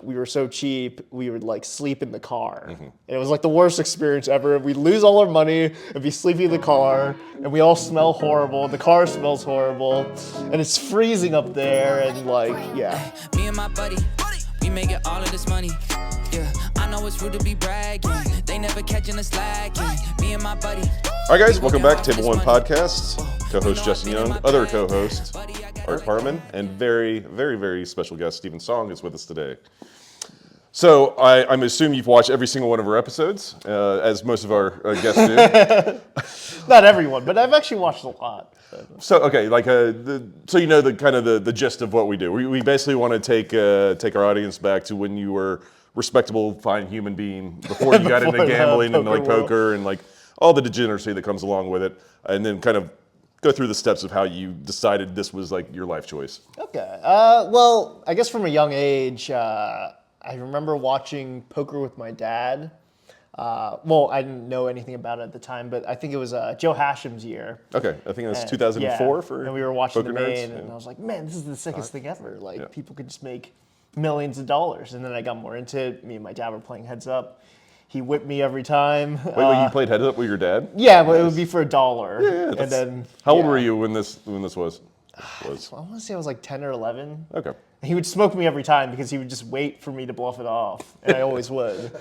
we were so cheap, we would like sleep in the car. And it was like the worst experience ever. We'd lose all our money and be sleeping in the car, and we all smell horrible. The car smells horrible, and it's freezing up there, and like, yeah. Me and my buddy, we make it all of this money. Yeah, I know it's rude to be bragging. They never catching us slacking. Me and my buddy. All right, guys, welcome back to Table One Podcast. Co-host Justin Young, other co-host Art Parman, and very, very, very special guest Stephen Song is with us today. So I'm assuming you've watched every single one of our episodes, as most of our guests do. Not everyone, but I've actually watched a lot. So okay, like so you know the kind of the gist of what we do. We basically want to take our audience back to when you were respectable, fine human being before you got into gambling and like poker and like all the degeneracy that comes along with it, and then kind of go through the steps of how you decided this was like your life choice. Okay. Well, I guess from a young age, I remember watching poker with my dad. Well, I didn't know anything about it at the time, but I think it was Joe Hashem's year. Okay, I think it was 2004 for and we were watching Poker the main, Nerds. and I was like, man, this is the sickest thing ever. Like, people could just make millions of dollars. And then I got more into it. Me and my dad were playing Heads Up. He whipped me every time. Wait, you played Heads Up with your dad? Yeah, but it would be for $1. Yeah, and then how old were you when this was? I want to say I was like 10 or 11. Okay. He would smoke me every time because he would just wait for me to bluff it off, and I always would.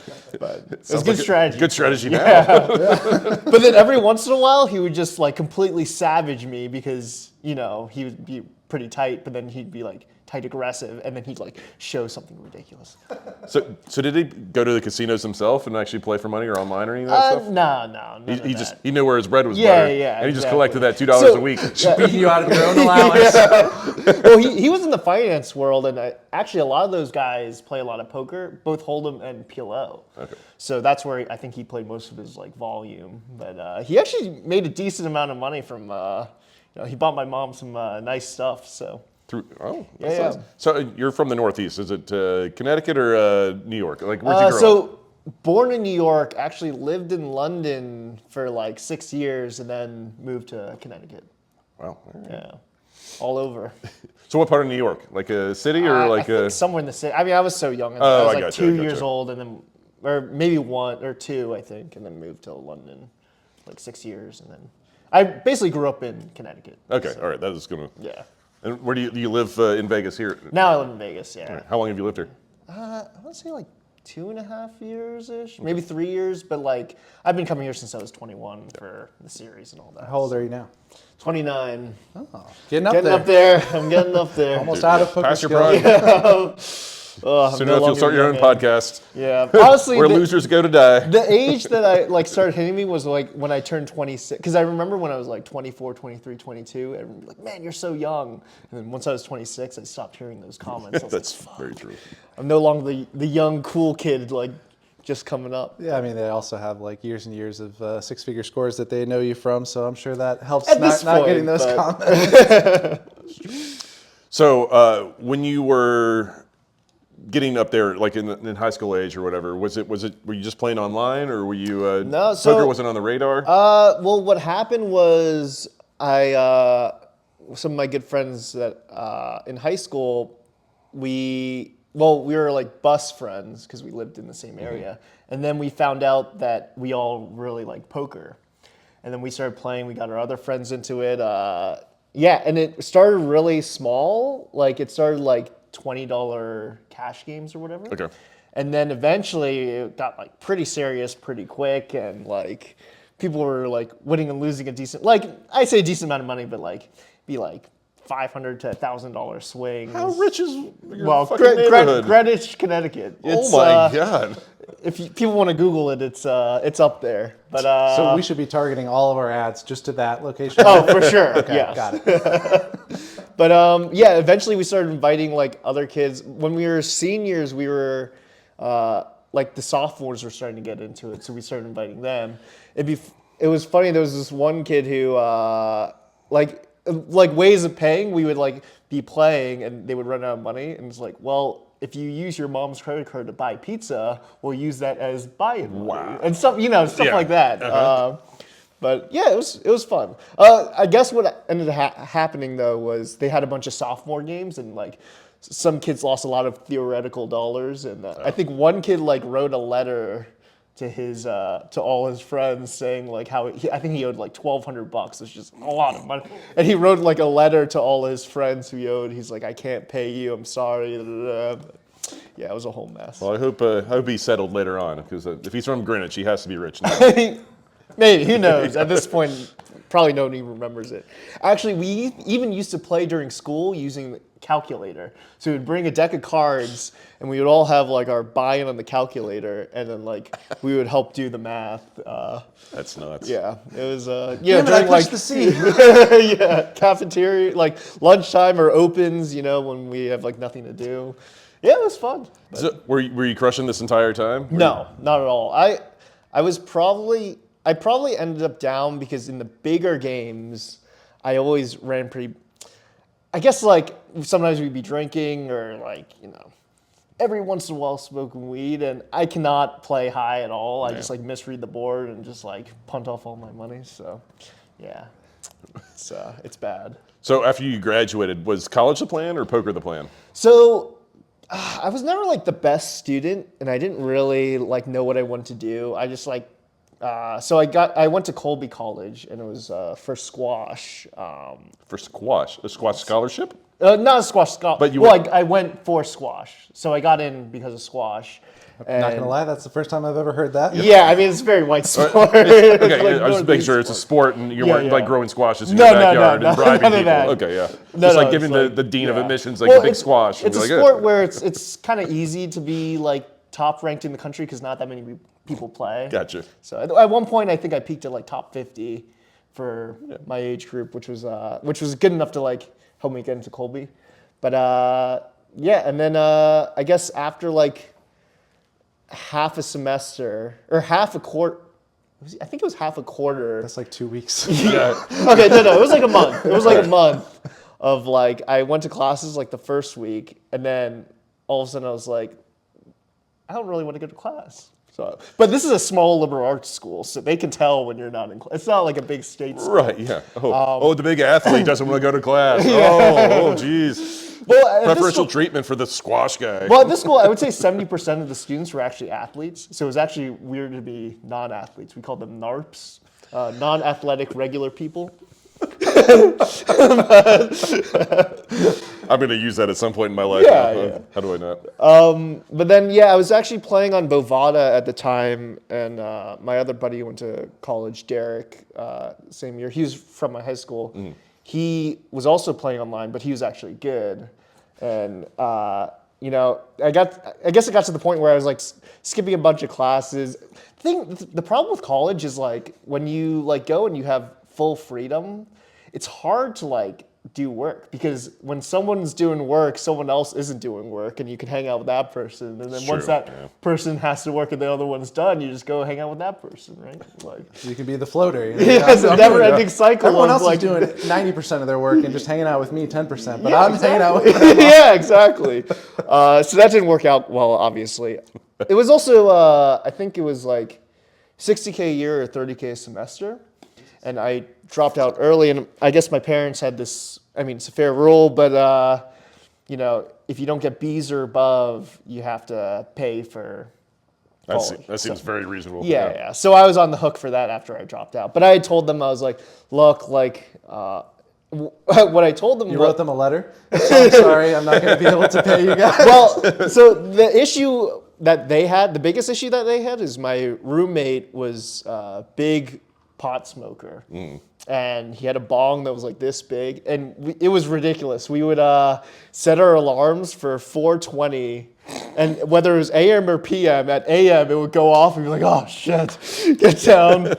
But it was good strategy. Good strategy now. Yeah. But then every once in a while, he would just like completely savage me because, you know, he would be pretty tight, but then he'd be like tight aggressive, and then he'd like show something ridiculous. So did he go to the casinos himself and actually play for money or online or any of that stuff? No. He knew where his bread was Yeah, buttered. yeah, And he just exactly. collected that $2 a week. Beating you out of your own allowance. Well, he was in the finance world, and actually a lot of those guys play a lot of poker, both Hold'em and PLO. Okay. So that's where I think he played most of his like volume. But he actually made a decent amount of money from. He bought my mom some nice stuff. So. That's nice. So you're from the Northeast. Is it Connecticut or New York? Like, where'd you grow up? So born in New York, actually lived in London for like 6 years, and then moved to Connecticut. Wow. Right. Yeah, all over. So what part of New York? Like a city or like I think somewhere in the city. I mean, I was so young. Oh, I was I like gotcha, 2 years old, and then, or maybe 1 or 2, I think, and then moved to London, like 6 years, and then I basically grew up in Connecticut. Okay, so, all right. That is gonna. Yeah. And where do you live in Vegas here? Now I live in Vegas. Yeah. Right. How long have you lived here? I want to say like 2.5 years-ish, maybe 3 years, but like I've been coming here since I was 21 for the series and all that. How old are you now? 29. Oh, getting up there. I'm getting up there. Almost out of poker Pass your skills. prime. Soon enough, you'll start your own podcast. Yeah, honestly, Where losers go to die. The age that I like started hitting me was like when I turned 26. Because I remember when I was like 24, 23, 22, everyone would be like, man, you're so young. And then once I was 26, I stopped hearing those comments. I was That's like, very true. I'm no longer the young, cool kid like just coming up. Yeah, I mean, they also have like years and years of six-figure scores that they know you from, so I'm sure that helps At this not point, getting those but- comments. So when you were getting up there, like in high school age or whatever, were you just playing online, or were you No, so poker wasn't on the radar? Well, what happened was some of my good friends that in high school, we were like bus friends because we lived in the same area, and then we found out that we all really like poker, and then we started playing. We got our other friends into it. And it started really small. Like it started like $20 cash games or whatever. Okay. And then eventually it got like pretty serious pretty quick, and like people were like winning and losing a decent, like I say a decent amount of money, but like be like $500 to $1,000 swings. How rich is your fucking Well, neighborhood? Greenwich, Connecticut. Oh my God. If people want to Google it, it's up there. But So we should be targeting all of our ads just to that location. oh, for sure. Yeah. Got it. But eventually we started inviting like other kids. When we were seniors, we were like the sophomores were starting to get into it, so we started inviting them. It was funny. There was this one kid who like ways of paying. We would like be playing, and they would run out of money, and it's like, well, if you use your mom's credit card to buy pizza, we'll use that as buy-in money. Wow. And stuff like that. Uh-huh. But yeah, it was fun. I guess what ended happening though was they had a bunch of sophomore games, and like some kids lost a lot of theoretical dollars, and I think one kid like wrote a letter to his to all his friends saying like how I think he owed like $1,200, which is a lot of money, and he wrote like a letter to all his friends who he owed. He's like, I can't pay you, I'm sorry. Yeah, it was a whole mess. Well, I hope he's settled later on, because if he's from Greenwich, he has to be rich now. Maybe, who knows? At this point, probably nobody remembers it. Actually, we even used to play during school using the calculator. So we'd bring a deck of cards, and we would all have like our buy-in on the calculator, and then like we would help do the math. That's nuts. Yeah, it was. During like the C. yeah, cafeteria, like lunchtime or opens. You know, when we have like nothing to do. Yeah, it was fun. So, were you crushing this entire time? No, not at all. I probably ended up down because in the bigger games, I always ran pretty. I guess like sometimes we'd be drinking or like every once in a while smoking weed, and I cannot play high at all. I just like misread the board and just like punt off all my money. So, yeah, it's bad. So after you graduated, was college the plan or poker the plan? So. I was never like the best student, and I didn't really like know what I wanted to do. I just like, so I went to Colby College, and it was for squash. For squash, a squash scholarship? Not a squash scholarship. But you I went for squash, so I got in because of squash. I'm not gonna lie, that's the first time I've ever heard that. Yeah, I mean it's a very white sport. Okay, like I was just making sure it's a sport, and you weren't like growing squashes in No, your no, backyard no, and bribing none of people. that. Okay, yeah. No, Just no, like giving it's the dean of yeah. admissions like a big squash. It's a like, sport where it's kind of easy to be like top ranked in the country because not that many people play. Gotcha. So at one point I think I peaked at like top 50 for my age group, which was good enough to like help me get into Colby. But yeah, and then I guess after like half a semester or half a quarter. I think it was half a quarter. That's like 2 weeks. Yeah. Okay, no, it was like a month. It was like a month of like I went to classes like the first week, and then all of a sudden I was like, I don't really want to go to class. So, but this is a small liberal arts school, so they can tell when you're not in class. It's not like a big state school. Right, yeah. Oh, the big athlete doesn't want to go to class. Oh, geez. Well, Preferential treatment for the squash guy. Well, at this school, I would say 70% of the students were actually athletes. So it was actually weird to be non-athletes. We called them NARPs, non-athletic regular people. I'm going to use that at some point in my life. Yeah. How do I not? But then, yeah, I was actually playing on Bovada at the time, and my other buddy went to college, Derek, same year. He was from my high school. Mm. He was also playing online, but he was actually good. And, I guess it got to the point where I was like skipping a bunch of classes. The problem with college is like when you like go and you have full freedom, it's hard to like do work because when someone's doing work, someone else isn't doing work, and you can hang out with that person. And then once that person has to work and the other one's done, you just go hang out with that person, right? Like you can be the floater. Yeah, it's a never-ending cycle. Everyone else like, is doing 90% of their work and just hanging out with me 10%, but I'm hanging out with them. Yeah, exactly. So that didn't work out well, obviously. It was also, I think it was like $60K a year or $30K a semester. And I dropped out early, and I guess my parents had this, I mean, it's a fair rule, but, if you don't get B's or above, you have to pay for college. That seems very reasonable. Yeah. So I was on the hook for that after I dropped out. But I had told them, I was like, look, like, what I told them You wrote them a letter? So I'm sorry, I'm not going to be able to pay you guys. Well, so the issue that they had, the biggest issue that they had is my roommate was a big pot smoker. And he had a bong that was like this big, and it was ridiculous. We would set our alarms for 4:20, and whether it was AM or PM, at AM it would go off, and we'd be like, oh shit, get down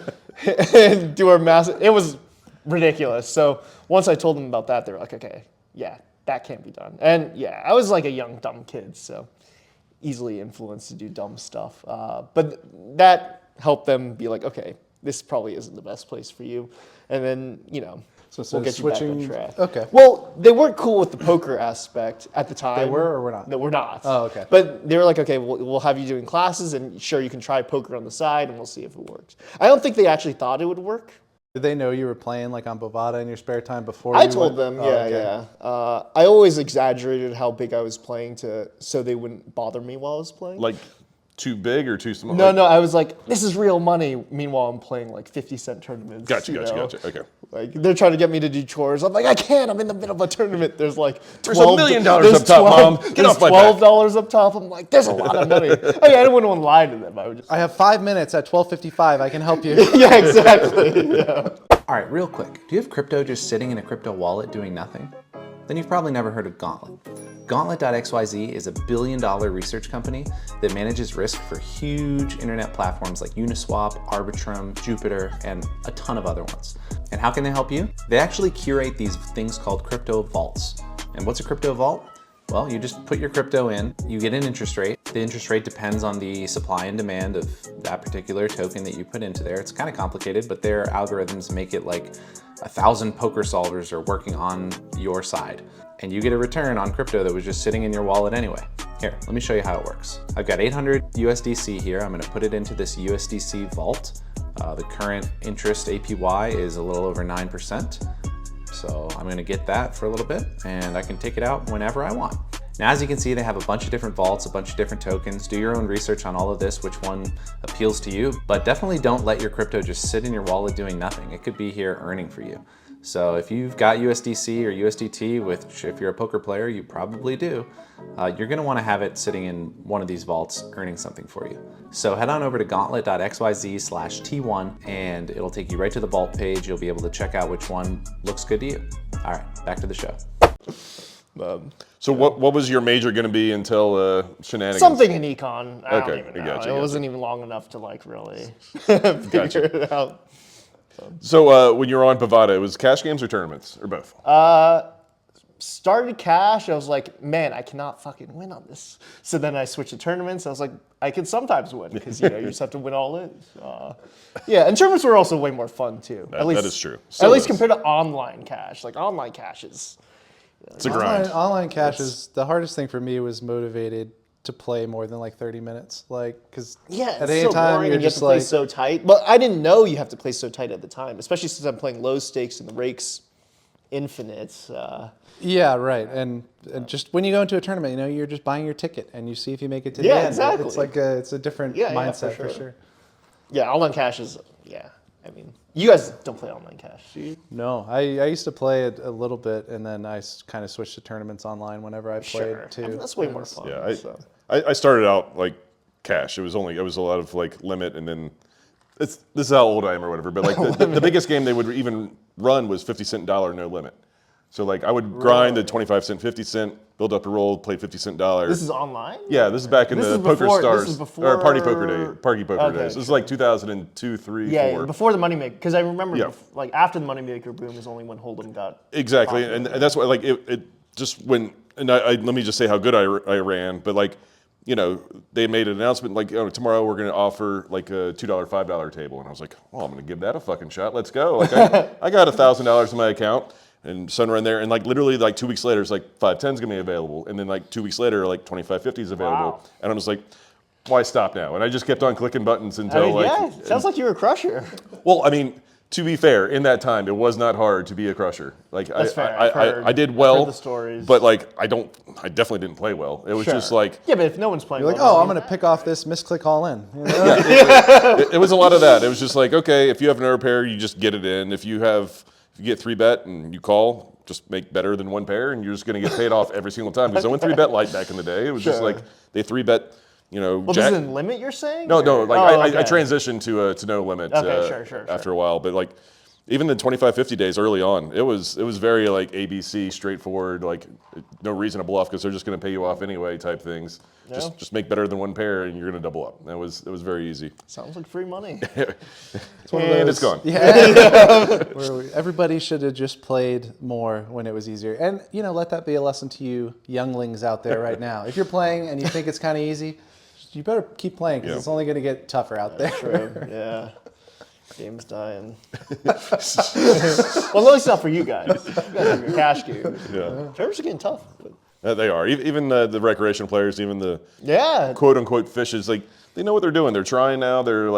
and do our mass. It was ridiculous. So once I told them about that, they were like, okay, yeah, that can't be done. And yeah, I was like a young, dumb kid, so easily influenced to do dumb stuff. But that helped them be like, okay, this probably isn't the best place for you. And then, So we'll get switching, you back on track. Okay. Well, they weren't cool with the poker aspect at the time. They were or were not? No, we're not. Oh, okay. But they were like, okay, we'll have you doing classes, and sure, you can try poker on the side, and we'll see if it works. I don't think they actually thought it would work. Did they know you were playing like on Bovada in your spare time before? I you told went? them, Oh, yeah, okay. yeah. I always exaggerated how big I was playing so they wouldn't bother me while I was playing. Like too big or too small? No, Like- no, I was like, this is real money. Meanwhile, I'm playing like 50-cent tournaments. Gotcha, you gotcha, know? gotcha. Okay. Like they're trying to get me to do chores. I'm like, I can't. I'm in the middle of a tournament. There's like There's $1 million up top, Mom. Get off my back. $12 up top. I'm like, there's a lot of money. Oh yeah, I didn't want to lie to them. I would just. I have 5 minutes at 12:55. I can help you. Yeah, exactly. Yeah. All right, real quick. Do you have crypto just sitting in a crypto wallet doing nothing? Then you've probably never heard of Gauntlet. Gauntlet.xyz is a billion-dollar research company that manages risk for huge internet platforms like Uniswap, Arbitrum, Jupiter, and a ton of other ones. And how can they help you? They actually curate these things called crypto vaults. And what's a crypto vault? Well, you just put your crypto in, you get an interest rate. The interest rate depends on the supply and demand of that particular token that you put into there. It's kind of complicated, but their algorithms make it like 1,000 poker solvers are working on your side. And you get a return on crypto that was just sitting in your wallet anyway. Here, let me show you how it works. I've got 800 USDC here. I'm gonna put it into this USDC vault. The current interest APY is a little over 9%. So I'm gonna get that for a little bit and I can take it out whenever I want. Now, as you can see, they have a bunch of different vaults, a bunch of different tokens. Do your own research on all of this, which one appeals to you, but definitely don't let your crypto just sit in your wallet doing nothing. It could be here earning for you. So if you've got USDC or USDT, which if you're a poker player, you probably do, you're gonna wanna have it sitting in one of these vaults earning something for you. So head on over to gauntlet.xyz/T1 and it'll take you right to the vault page. You'll be able to check out which one looks good to you. All right, back to the show. So what was your major going to be until shenanigans? Something in econ. I Okay, don't even know. gotcha, It gotcha. wasn't even long enough to like really figure it out. So when you were on Bovada, it was cash games or tournaments or both? Started cash. I was like, man, I cannot fucking win on this. So then I switched to tournaments. I was like, I can sometimes win because you just have to win all in. Yeah, and tournaments were also way more fun too. That is true. At Still least is. compared to online cash. Like online cash is. It's a grind. Online cash is the hardest thing for me. Was motivated to play more than like 30 minutes, like because Yeah, at it's any so time boring you're and you have just to play like so tight. But I didn't know you have to play so tight at the time, especially since I'm playing low stakes and the rake's infinite. yeah, right. And just when you go into a tournament, you know, you're just buying your ticket and you see if you make it to Yeah, the end. exactly. It's like it's a different Yeah, mindset for for sure. sure. Yeah, online cash is, yeah. I mean, you guys don't play online cash, do you? No, I used to play it a little bit, and then I kind of switched to tournaments online whenever I played Sure. too. I mean, that's way more fun. Yeah, so. I started out like cash. It was a lot of like limit, and then this is how old I am or whatever. But like the biggest game they would even run was 50-cent dollar no limit. So like I would grind the 25-cent, 50-cent, build up a roll, play 50-cent dollar. This is online? Yeah, this is back in This the is Poker before- Stars this is or before- Party Poker Okay, days. This is like 2002, 3, Yeah, 4. before the Moneymaker. Because I remember, Yeah. like, after the Moneymaker boom is only when Hold'em got. Exactly, popular. and that's why like it just when and I let me just say how good I ran, but like you know they made an announcement like tomorrow we're going to offer like a $2, $5 table, and I was like, well, I'm going to give that a fucking shot. Let's go. Like I got $1,000 in my account. And Sunrun there, and like literally like 2 weeks later, it's like 510's gonna be available, and then like 2 weeks later, like 2550 is available, Wow. and I'm just like, why stop now? And I just kept on clicking buttons I until mean, like, yeah, sounds like you were a crusher. well, I mean, to be fair, in that time, it was not hard to be a crusher. Like That's fair. I've heard- I did I've well, heard the stories. but like I definitely didn't play well. It was just Sure. like Yeah, but if no one's playing, You're like, well, oh, I'm then- going to pick off this misclick all in. You know? it was a lot of that. It was just like, okay, if you have an error pair, you just get it in. If you get 3-bet and you call, just make better than 1 pair, and you're just going to get paid off every single time. Because I went 3-bet light back in the day. It was just Sure. like they 3-bet, you know, Well, jack. this isn't limit, you're saying? No, no. Or- Like Oh, I okay. transitioned to no limit. Okay, sure. After a while, but like even the 25-50 days early on, it was very like ABC straightforward. Like no reason to bluff because they're just going to pay you off anyway type things. Yeah. Just make better than 1 pair and you're going to double up. It was very easy. Sounds like free money. It's one of And those- it's gone. Yeah. Everybody should have just played more when it was easier. And, you know, let that be a lesson to you younglings out there right now. If you're playing and you think it's kind of easy, you better keep playing because Yeah. it's only going to get tougher out there. True. Yeah. Game's dying. Well, at least not for you guys. You guys have your cash games. Yeah. Tournaments are getting tough. But They are. Even the recreational players, even the yeah. quote unquote fishes, like they know what they're doing. They're trying now. They're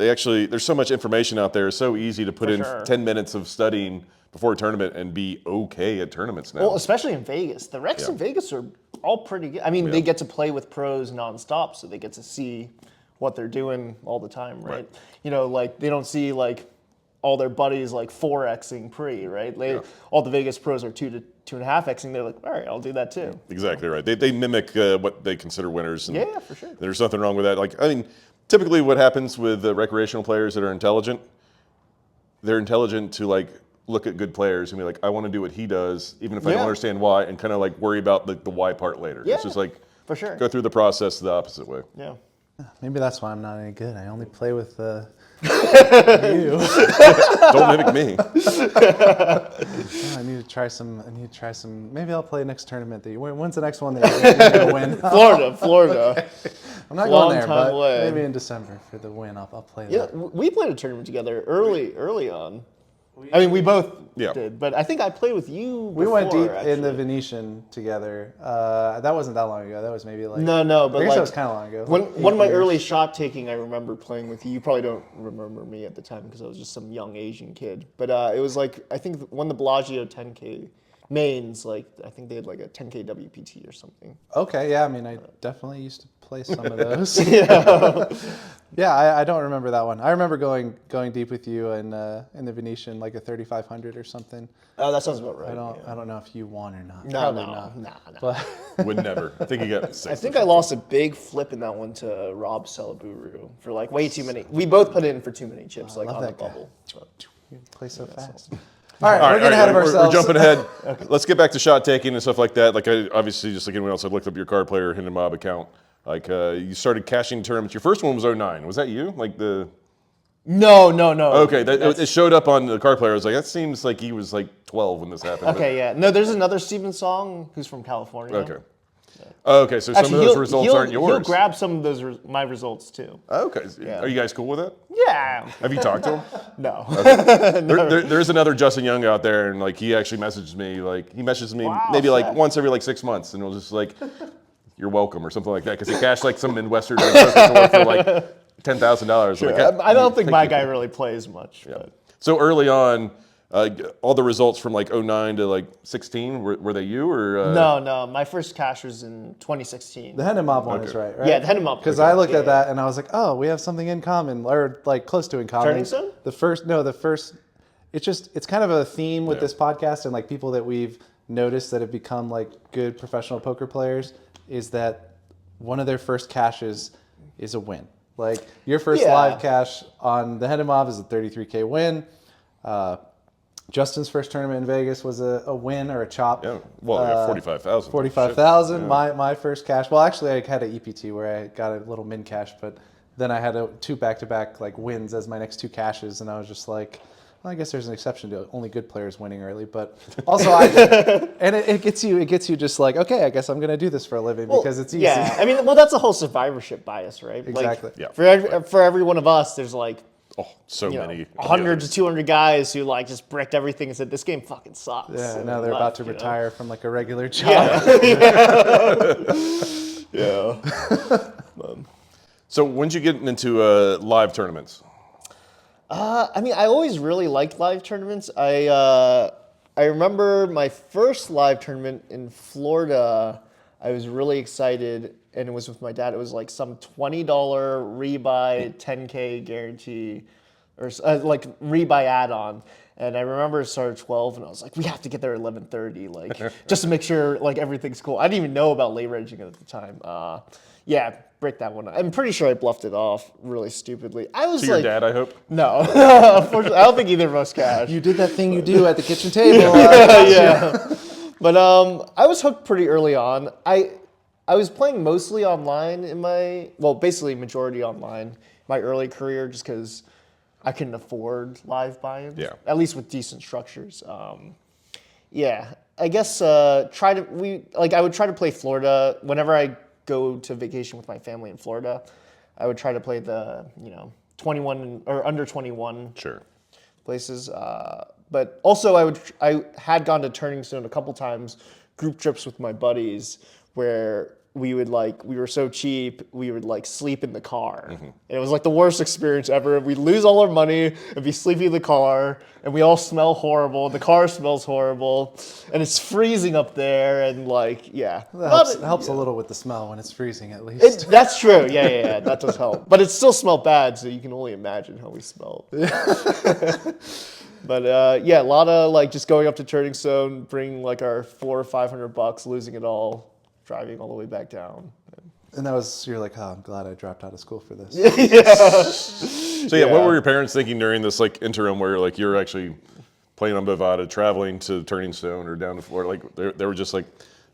there's so much information out there. It's so easy to put in sure. 10 minutes of studying before a tournament and be okay at tournaments now. Well, especially in Vegas. The recs in Vegas are all pretty good. I mean, they get to play with pros nonstop, so they get to see what they're doing all the time, right? You know, like they don't see like all their buddies like 4xing pre, right? All the Vegas pros are 2 to 2.5xing. They're like, all right, I'll do that too. Exactly right. They mimic what they consider winners. And Yeah, for sure. There's nothing wrong with that. Like, I mean, typically what happens with recreational players that are intelligent, they're intelligent to like look at good players and be like, I want to do what he does, even if I don't understand why, and kind of like worry about the why part later. Yeah, It's just like for sure. go through the process the opposite way. Yeah. Maybe that's why I'm not any good. I only play with you. Don't mimic me. Oh, I need to try some. Maybe I'll play next tournament. When's the next one that you're going to win? Florida. I'm not Long going there, time but away. maybe in December for the win. I'll play Yeah, that. we played a tournament together early on. I mean, we both did, but I think I played with you. We went before, deep in the actually. Venetian together. That wasn't that long ago. That was maybe like No, but I guess like that was kind of long ago. One of my early shot taking, I remember playing with you. You probably don't remember me at the time because I was just some young Asian kid. But it was like I think one of the Bellagio 10K mains. Like I think they had like a 10K WPT or something. Okay, yeah. I mean, I definitely used to play some of those. Yeah, I don't remember that one. I remember going deep with you in the Venetian, like a 3,500 or something. Oh, that sounds about right. I don't know if you won or not. No, Probably no. not. But Would never. I think he got 6. I think I lost a big flip in that one to Rob Salaburu for like way too many. We both put in for too many chips, like love on the that guy. bubble. you play so fast. All right, we're getting ahead of We're ourselves. jumping ahead. Let's get back to shot taking and stuff like that. Like, obviously, just like anyone else, I looked up your card player hidden mob account. Like, you started cashing tournaments. Your first one was 09. Was that you? Like the. No. Okay, it showed up on the card player. I was like, that seems like he was like 12 when this happened. Okay, yeah. No, there's another Steven Song who's from California. Okay. Okay, so some of those results aren't yours. He'll grab some of those my results too. Okay. Are you guys cool with that? Yeah. Have you talked to him? No. There's another Justin Young out there, and like he actually messages me. Like he messages me maybe like sick. once every like 6 months, and it'll just like, "You're welcome" or something like that, because he cashed like some Midwestern store for like $10,000. Sure. Like, I don't think my guy really plays much. Yeah. But. So early on, all the results from like 09 to like 16, were they you or? No. My first cash was in 2016. The Hendon Mob one is right? Yeah, the Hendon Mob. Because I looked at that and I was like, oh, we have something in common, or like close to in common. Turning Stone? The first. It's kind of a theme with this podcast and like people that we've noticed that have become like good professional poker players is that one of their first cashes is a win. Like your first live cash on the Hendon Mob is a 33K win. Justin's first tournament in Vegas was a win or a chop. Yeah, well, yeah, 45,000. 45,000. My first cash. Well, actually, I had an EPT where I got a little min cash, but then I had two back-to-back like wins as my next two cashes, and I was just like, well, I guess there's an exception to only good players winning early, but also it gets you just like, okay, I guess I'm gonna do this for a living because it's easy. Yeah, I mean, well, that's a whole survivorship bias, right? Exactly. Like, for every one of us, there's like. So many. 100 to 200 guys who like just bricked everything and said, this game fucking sucks. Yeah, now they're about to retire from like a regular job. Yeah. So when did you get into live tournaments? I mean, I always really liked live tournaments. I remember my first live tournament in Florida. I was really excited, and it was with my dad. It was like some $20 rebuy 10K guarantee, or like rebuy add-on. And I remember it started at 12, and I was like, we have to get there at 11:30, like just to make sure like everything cool. I didn't even know about lay ranging at the time. Yeah, break that one up. I'm pretty sure I bluffed it off really stupidly. I was To like, your dad, I hope? no, unfortunately, I don't think either of us cashed. You did that thing you do at the kitchen table. Yeah. But I was hooked pretty early on. I was playing mostly online basically majority online my early career just because I couldn't afford live buy-ins. Yeah. At least with decent structures. Yeah. I guess I would try to play Florida whenever I go to vacation with my family in Florida. I would try to play the 21 or under 21 places. But also I had gone to Turning Stone a couple times, group trips with my buddies, where we were so cheap, we would like sleep in the car. And it was like the worst experience ever. We'd lose all our money and be sleeping in the car, and we all smell horrible. The car smells horrible, and it's freezing up there, and like, yeah. That helps a little with the smell when it's freezing, at least. That's true. Yeah, that does help. But it still smelled bad, so you can only imagine how we smelled. But yeah, a lot of like just going up to Turning Stone, bringing like our $400 or $500, losing it all, driving all the way back down. And that was, you're like, oh, I'm glad I dropped out of school for this. So yeah, what were your parents thinking during this like interim where like you're actually playing on Bovada, traveling to Turning Stone or down to Florida? Like they were just like,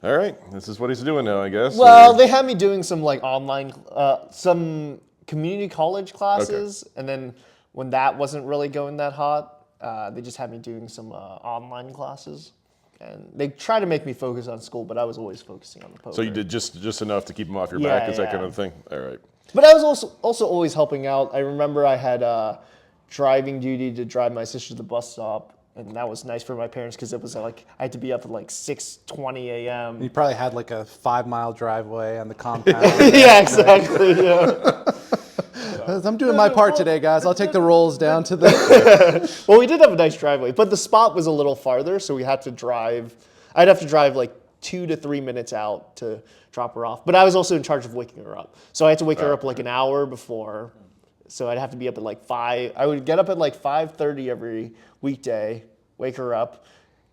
all right, this is what he's doing now, I guess. Well, they had me doing some like online, some community college classes, and then when that wasn't really going that hot, they just had me doing some online classes. And they tried to make me focus on school, but I was always focusing on the poker. So you did just enough to keep them off your back, is that kind of thing? All right. But I was also always helping out. I remember I had driving duty to drive my sister to the bus stop, and that was nice for my parents because it was like I had to be up at like 6:20 a.m. You probably had like a 5-mile driveway on the compound. Yeah, exactly. Yeah. I'm doing my part today, guys. I'll take the rolls down to the... Well, we did have a nice driveway, but the spot was a little farther, so we had to drive. I'd have to drive like 2 to 3 minutes out to drop her off. But I was also in charge of waking her up. So I had to wake her up like an hour before. So I'd have to be up at like 5. I would get up at like 5:30 every weekday, wake her up,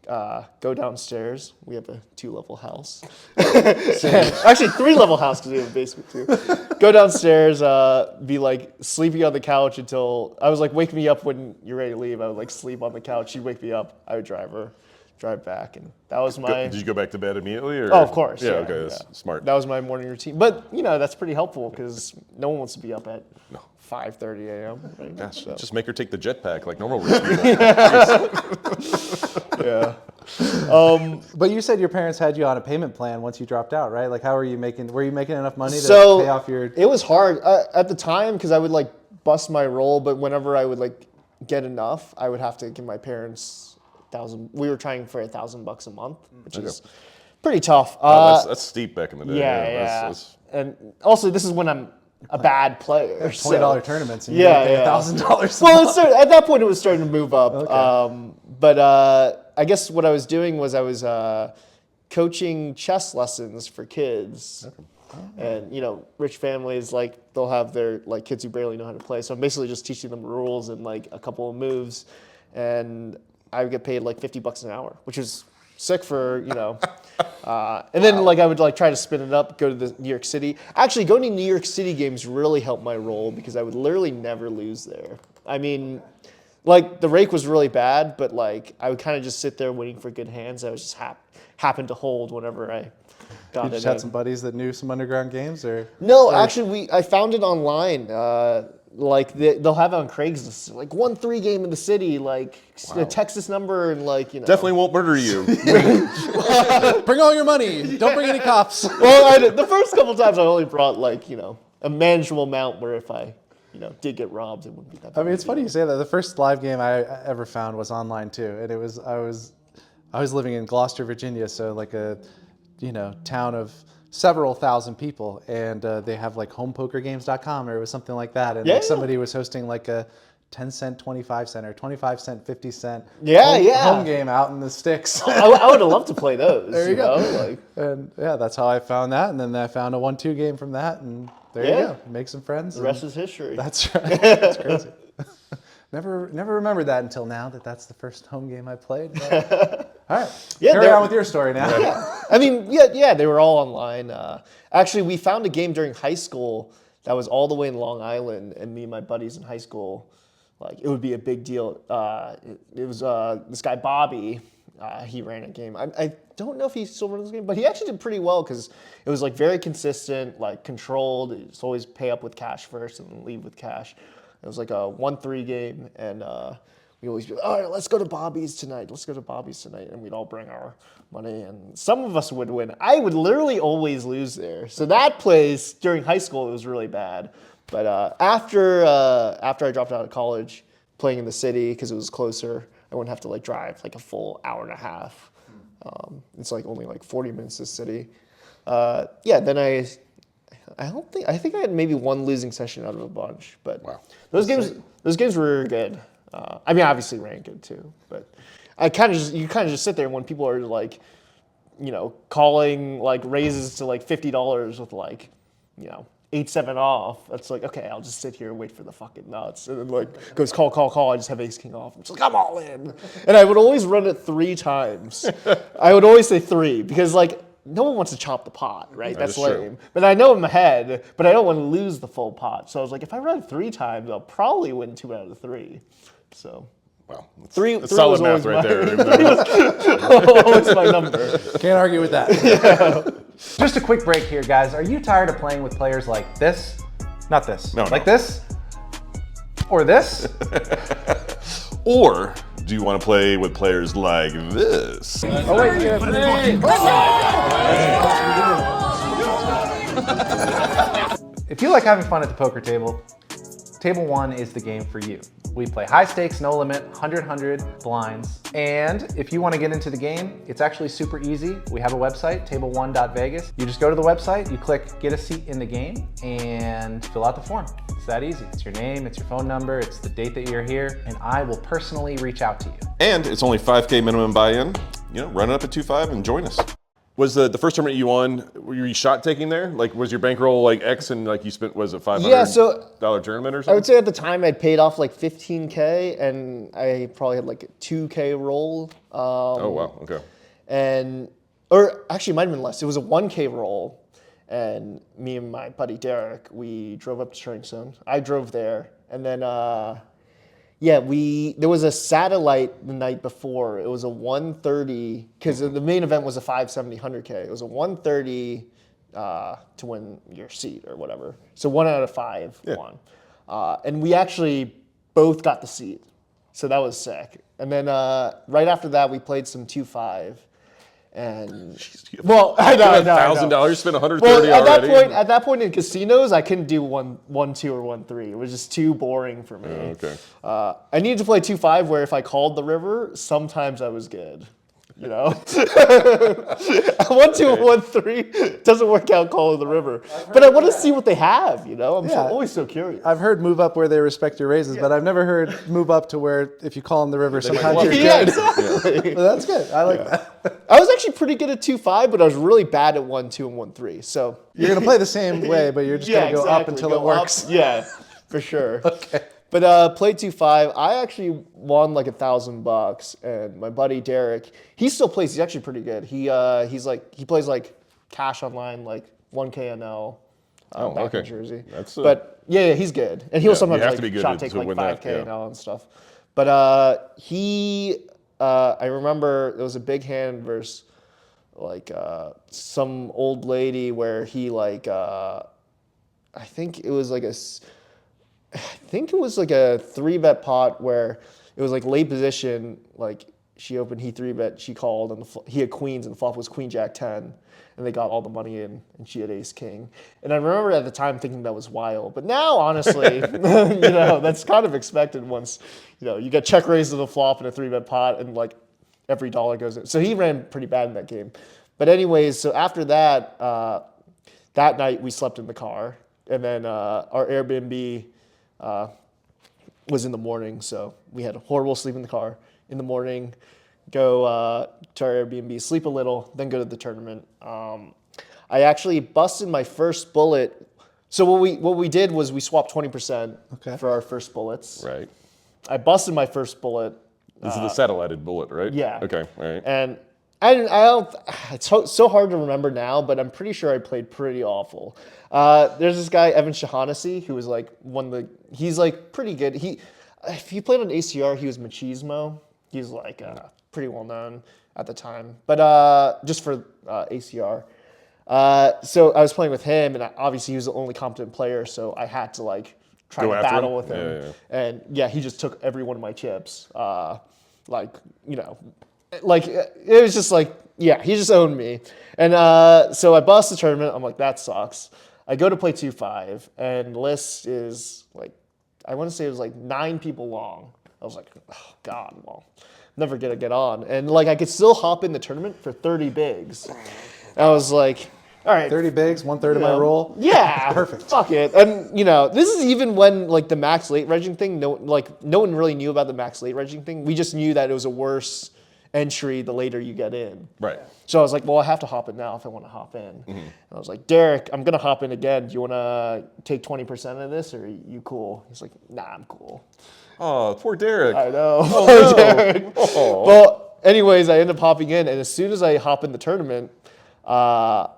go downstairs. We have a 2-level house. Actually, 3-level house because we have a basement too. Go downstairs, be like sleeping on the couch until I was like, wake me up when you're ready to leave. I would like sleep on the couch. She'd wake me up. I would drive back, and that was my. Did you go back to bed immediately? Or? Oh, of course. Yeah. Okay, that's smart. That was my morning routine. But that's pretty helpful because no one wants to be up at 5:30 a.m. Right? Gosh, just make her take the jetpack like normal rich people. Yeah. But you said your parents had you on a payment plan once you dropped out, right? Like, how were you making enough money to pay off your... It was hard at the time because I would like bust my roll, but whenever I would like get enough, I would have to give my parents $1,000. We were trying for $1,000 a month, which is pretty tough. That's steep back in the day. Yeah. And also, this is when I'm a bad player. $20 tournaments and you pay $1,000. Well, at that point it was starting to move up. Okay. But I guess what I was doing was I was coaching chess lessons for kids. Okay. And rich families, like they'll have their like kids who barely know how to play. So I'm basically just teaching them rules and like a couple of moves, and I would get paid like $50 an hour, which is sick for and then like I would like try to spin it up, go to the New York City. Actually, going to New York City games really helped my role because I would literally never lose there. I mean, like the rake was really bad, but like I would kind of just sit there waiting for good hands. I was just happened to hold whenever I got it. You just had some buddies that knew some underground games, or no? Actually, I found it online. Like they'll have it on Craigslist, like 1-3 game in the city, like a Texas number, and like Definitely won't murder you. Bring all your money. Don't bring any cops. Well, the first couple times I only brought like a manageable amount where if I did get robbed, it wouldn't be that bad. I mean, it's funny you say that. The first live game I ever found was online too, and I was living in Gloucester, Virginia, so like a town of several thousand people, and they have like homepokergames.com, or it was something like that, and somebody was hosting like a 10-cent, 25-cent, or 25-cent, 50-cent home game out in the sticks. I would have loved to play those. There you go. And that's how I found that, and then I found a 1-2 game from that, and there you go. Make some friends. The rest is history. That's right. That's crazy. Never remembered that until now that's the first home game I played. All right. Carry on with your story now. Yeah. I mean, they were all online. Actually, we found a game during high school that was all the way in Long Island, and me and my buddies in high school, like it would be a big deal. It was this guy Bobby. He ran a game. I don't know if he still runs the game, but he actually did pretty well because it was like very consistent, like controlled. You just always pay up with cash first and then leave with cash. It was like a 1-3 game, and we always be like, all right, let's go to Bobby's tonight. And we'd all bring our money, and some of us would win. I would literally always lose there. So that place, during high school, it was really bad. But after I dropped out of college, playing in the city, because it was closer, I wouldn't have to like drive like a full hour and a half. It's like only like 40 minutes to the city. then I think I had maybe one losing session out of a bunch, but Wow. those games were good. I mean, obviously ran good too, but you kind of just sit there when people are like, calling like raises to like $50 with like, 8-7 off. That's like, okay, I'll just sit here and wait for the fucking nuts. And then like goes call. I just have ace king off. I'm just like, I'm all in. And I would always run it 3 times. I would always say 3 because like no one wants to chop the pot, right? That's is true. lame. But I know in my head, but I don't want to lose the full pot. So I was like, if I run 3 times, I'll probably win 2 out of the 3. So. Wow. Three Solid was math always right my- there. Always my number. Can't argue with that. Just a quick break here, guys. Are you tired of playing with players like this? Not this. No. Like this? Or this? Or do you want to play with players like this? Oh, wait. If you like having fun at the poker table, Table 1 is the game for you. We play high stakes, no limit, 100 blinds. And if you want to get into the game, it's actually super easy. We have a website, table1.vegas. You just go to the website, you click get a seat in the game, and fill out the form. It's that easy. It's your name, it's your phone number, it's the date that you're here, and I will personally reach out to you. And it's only $5K minimum buy-in. Run it up at 2.5 and join us. Was the first tournament you won, were you shot taking there? Like, was your bankroll like X and like you spent, was it $500 tournament or something? I would say at the time I'd paid off like $15K and I probably had like a $2K roll. Oh, wow, okay. Or actually it might have been less. It was a $1K roll. And me and my buddy Derek, we drove up to Turning. I drove there. And then, there was a satellite the night before. It was a 130, because the main event was a 570 100K. It was a 130 to win your seat or whatever. So 1 out of 5 won. And we actually both got the seat. So that was sick. And then right after that, we played some 2-5. And I know. $1,000, spent $130 already. At that point in casinos, I couldn't do 1-2 or 1-3. It was just too boring for me. Okay. I needed to play 2-5 where if I called the river, sometimes I was good. 1-2 or 1-3 doesn't work out calling the river. But I want to see what they have. I'm always so curious. I've heard move up where they respect your raises, but I've never heard move up to where if you call them the river, sometimes you're good. Yeah, exactly. Well, that's good. I like that. I was actually pretty good at 2-5, but I was really bad at 1-2 and 1-3. So You're going to play the same way, but you're just going to go up until it works. Yeah, for sure. Okay. But played 2-5. I actually won like $1,000, and my buddy Derek, he still plays. He's actually pretty good. He plays like cash online, like 1K NL back in Jersey. But he's good, and he'll sometimes like shot take like 5K NL and stuff. But I remember there was a big hand versus like some old lady where he like I think it was like a 3-bet pot where it was like late position, like she opened, he 3-bet, she called, and he had queens, and the flop was queen jack 10, and they got all the money in, and she had ace king. And I remember at the time thinking that was wild, but now honestly, that's kind of expected once, you get check raised to the flop in a 3-bet pot, and like every dollar goes in. So he ran pretty bad in that game. But anyways, so after that, that night we slept in the car, and then our Airbnb was in the morning, so we had a horrible sleep in the car. In the morning, go to our Airbnb, sleep a little, then go to the tournament. I actually busted my first bullet. So what we did was we swapped 20% for our first bullets. Right. I busted my first bullet. This is the satellited bullet, right? Yeah. Okay, all right. And I don't. It's so hard to remember now, but I'm pretty sure I played pretty awful. There's this guy Evan Shaughnessy who was like he's like pretty good. If you played on ACR, he was Machismo. He's like pretty well known at the time, but just for ACR. So I was playing with him, and obviously he was the only competent player, so I had to like try to battle with him. Yeah. And he just took every one of my chips. Like it was just like, he just owned me. And so I bust the tournament. I'm like, that sucks. I go to play 2-5, and the list is like, I want to say it was like 9 people long. I was like, oh God, well, never gonna get on. And like I could still hop in the tournament for 30 bigs. And I was like, all right, 30 bigs, 1/3 of my roll. Yeah, Perfect. Fuck it. And this is even when like the max late regging thing. No one really knew about the max late regging thing. We just knew that it was a worse entry the later you get in. Right. So I was like, well, I have to hop in now if I want to hop in. And I was like, Derek, I'm gonna hop in again. Do you want to take 20% of this, or are you cool? He's like, nah, I'm cool. Oh, poor Derek. I know. Oh, no. Derek. Oh. Well, anyways, I end up hopping in, and as soon as I hop in the tournament, a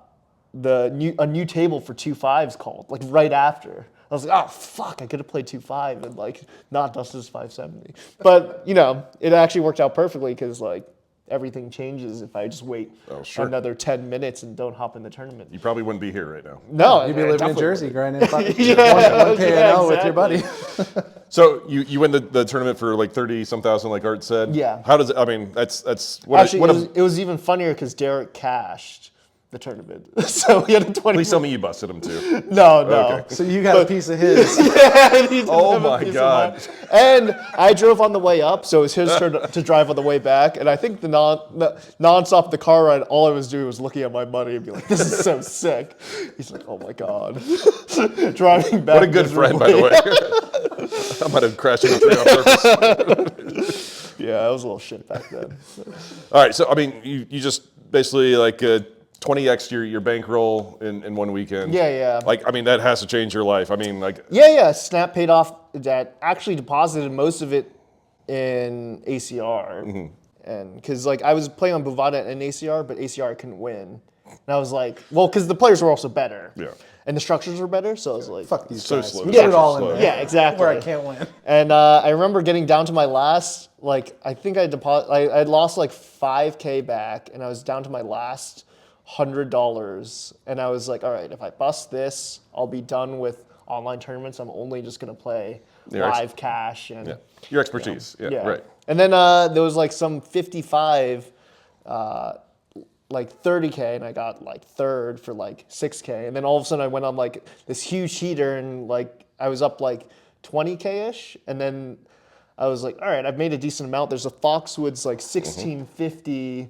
new table for 2.5s called, like right after. I was like, oh fuck, I could have played 2.5 and like not Dustin's 570. But it actually worked out perfectly because like everything changes if I just wait another 10 minutes and don't hop in the tournament. You probably wouldn't be here right now. No, You'd be I living in definitely Jersey, wouldn't. grinding 1K with your buddy. So you win the tournament for like 30-some thousand, like Art said. Yeah. How does it? I mean, that's what. Actually, it was even funnier because Derek cashed the tournament, so he had a 20. Please tell me you busted him too. No. Okay. So you got a piece of his. Yeah, he didn't Oh have a my piece of God. mine. And I drove on the way up, so it was his turn to drive on the way back. And I think the nonstop the car ride, all I was doing was looking at my money and be like, "This is so sick." He's like, "Oh my God." Driving back. What a good friend, by the way. I might have crashed into a tree on purpose. Yeah, I was a little shit back then. All right, so I mean, you just basically like 20x your bankroll in one weekend. Yeah. Like, I mean, that has to change your life. I mean, like. Yeah. Snap paid off that. Actually deposited most of it in ACR, and because like I was playing on Bovada and ACR, but ACR I couldn't win, and I was like, well, because the players were also better. Yeah. And the structures were better, so I was like, Fuck these So guys. slow. We Yeah. put it all in Slow. there. yeah, exactly. Where I can't win. And I remember getting down to my last, like, I think I'd lost like 5K back, and I was down to my last $100, and I was like, all right, if I bust this, I'll be done with online tournaments. I'm only just gonna play live cash and Your expertise. Yeah, right. And then there was like some 55, like 30K, and I got like third for like 6K, and then all of a sudden I went on like this huge heater, and like I was up like 20K-ish, and then I was like, all right, I've made a decent amount. There's a Foxwoods like 1650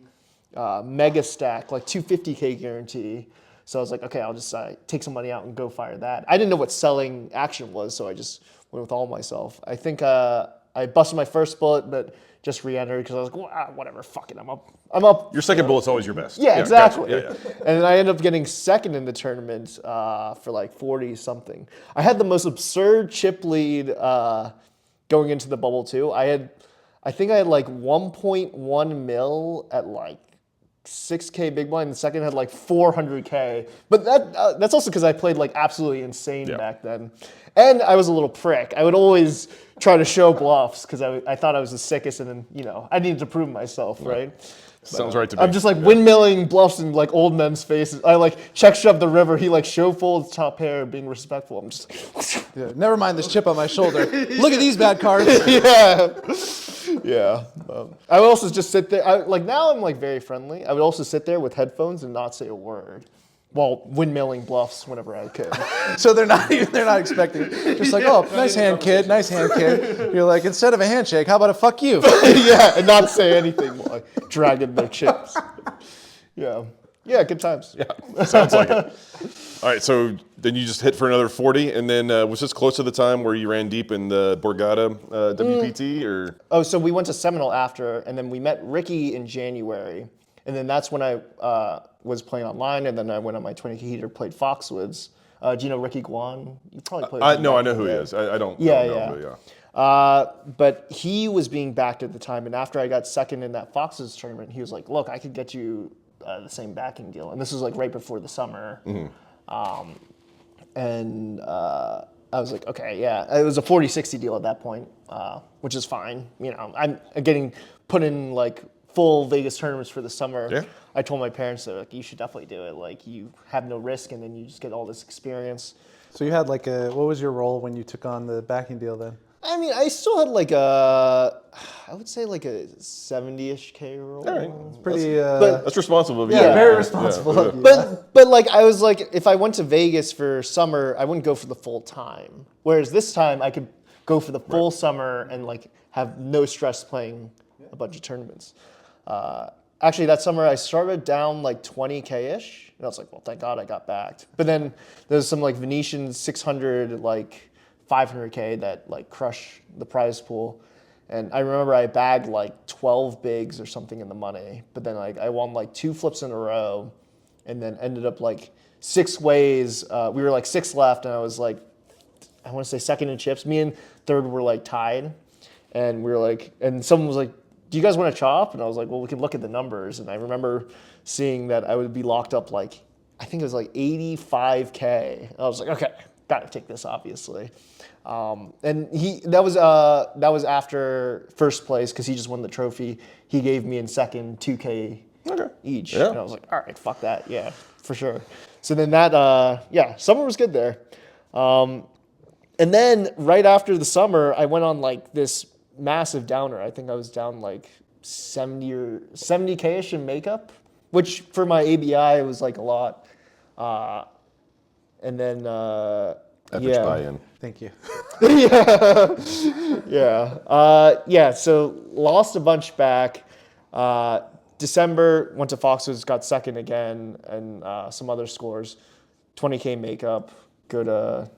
mega stack, like 250K guarantee. So I was like, okay, I'll just take some money out and go fire that. I didn't know what selling action was, so I just went with all myself. I think I busted my first bullet, but just re-entered because I was like, well, whatever, fuck it, I'm up. Your second bullet's always your best. Yeah, exactly. Gotcha. Yeah. And then I ended up getting second in the tournament for like 40 something. I had the most absurd chip lead going into the bubble too. I think I had like 1.1 mil at like 6K big blind. The second had like 400K. But that's also because I played like absolutely insane back then. And I was a little prick. I would always try to show bluffs because I thought I was the sickest, and then I needed to prove myself, right? Sounds right to me. I'm just like windmilling bluffs in like old men's faces. I like check shove the river. He like show folds top pair, being respectful. I'm just Yeah, never mind this chip on my shoulder. Look at these bad cards. yeah. I would also just sit there. Now I'm like very friendly. I would also sit there with headphones and not say a word while windmilling bluffs whenever I could. So they're not expecting it. Just like, oh, nice hand, kid. Nice hand, kid. You're like, instead of a handshake, how about a fuck you? Yeah, and not say anything while like, dragging their chips. Yeah, good times. Yeah, sounds like it. All right, so then you just hit for another 40, and then was this close to the time where you ran deep in the Borgata WPT, or? Oh, so we went to Seminole after, and then we met Ricky in January. And then that's when I was playing online, and then I went on my 20K heater, played Foxwoods. Do you know Ricky Guan? You probably played. No, I know who he is. I don't. Yeah, I don't yeah. know, but But he was being backed at the time, and after I got second in that Foxwoods tournament, he was like, "Look, I could get you the same backing deal." And this was like right before the summer. And I was like, okay, yeah. It was a 40-60 deal at that point, which is fine. I'm getting put in like full Vegas tournaments for the summer. Yeah. I told my parents, they're like, you should definitely do it. Like, you have no risk, and then you just get all this experience. So you had like what was your role when you took on the backing deal then? I mean, I still had like I would say like a 70-ish K roll. All right. It's pretty. That's responsible of you. yeah, very responsible of you. But like I was like, if I went to Vegas for summer, I wouldn't go for the full time. Whereas this time I could go for the full summer and like have no stress playing a bunch of tournaments. actually that summer I started down like 20K-ish. And I was like, well, thank God I got backed. But then there's some like Venetian 600, like 500K that like crush the prize pool. And I remember I bagged like 12 bigs or something in the money. But then like I won like 2 flips in a row and then ended up like 6 ways. We were like 6 left and I was like, I want to say second in chips. Me and third were like tied. And we were like, and someone was like, do you guys want to chop? And I was like, well, we can look at the numbers. And I remember seeing that I would be locked up like, I think it was like 85K. I was like, okay, gotta take this, obviously. And that was after first place because he just won the trophy. He gave me in second 2K each. Yeah. And I was like, all right, fuck that, yeah, for sure. So then that, summer was good there. And then right after the summer, I went on like this massive downer. I think I was down like 70K-ish in makeup, which for my ABI was like a lot. And then Epic buy-in. Thank you. So lost a bunch back. December went to Foxwoods, got second again, and some other scores. 20K makeup, go to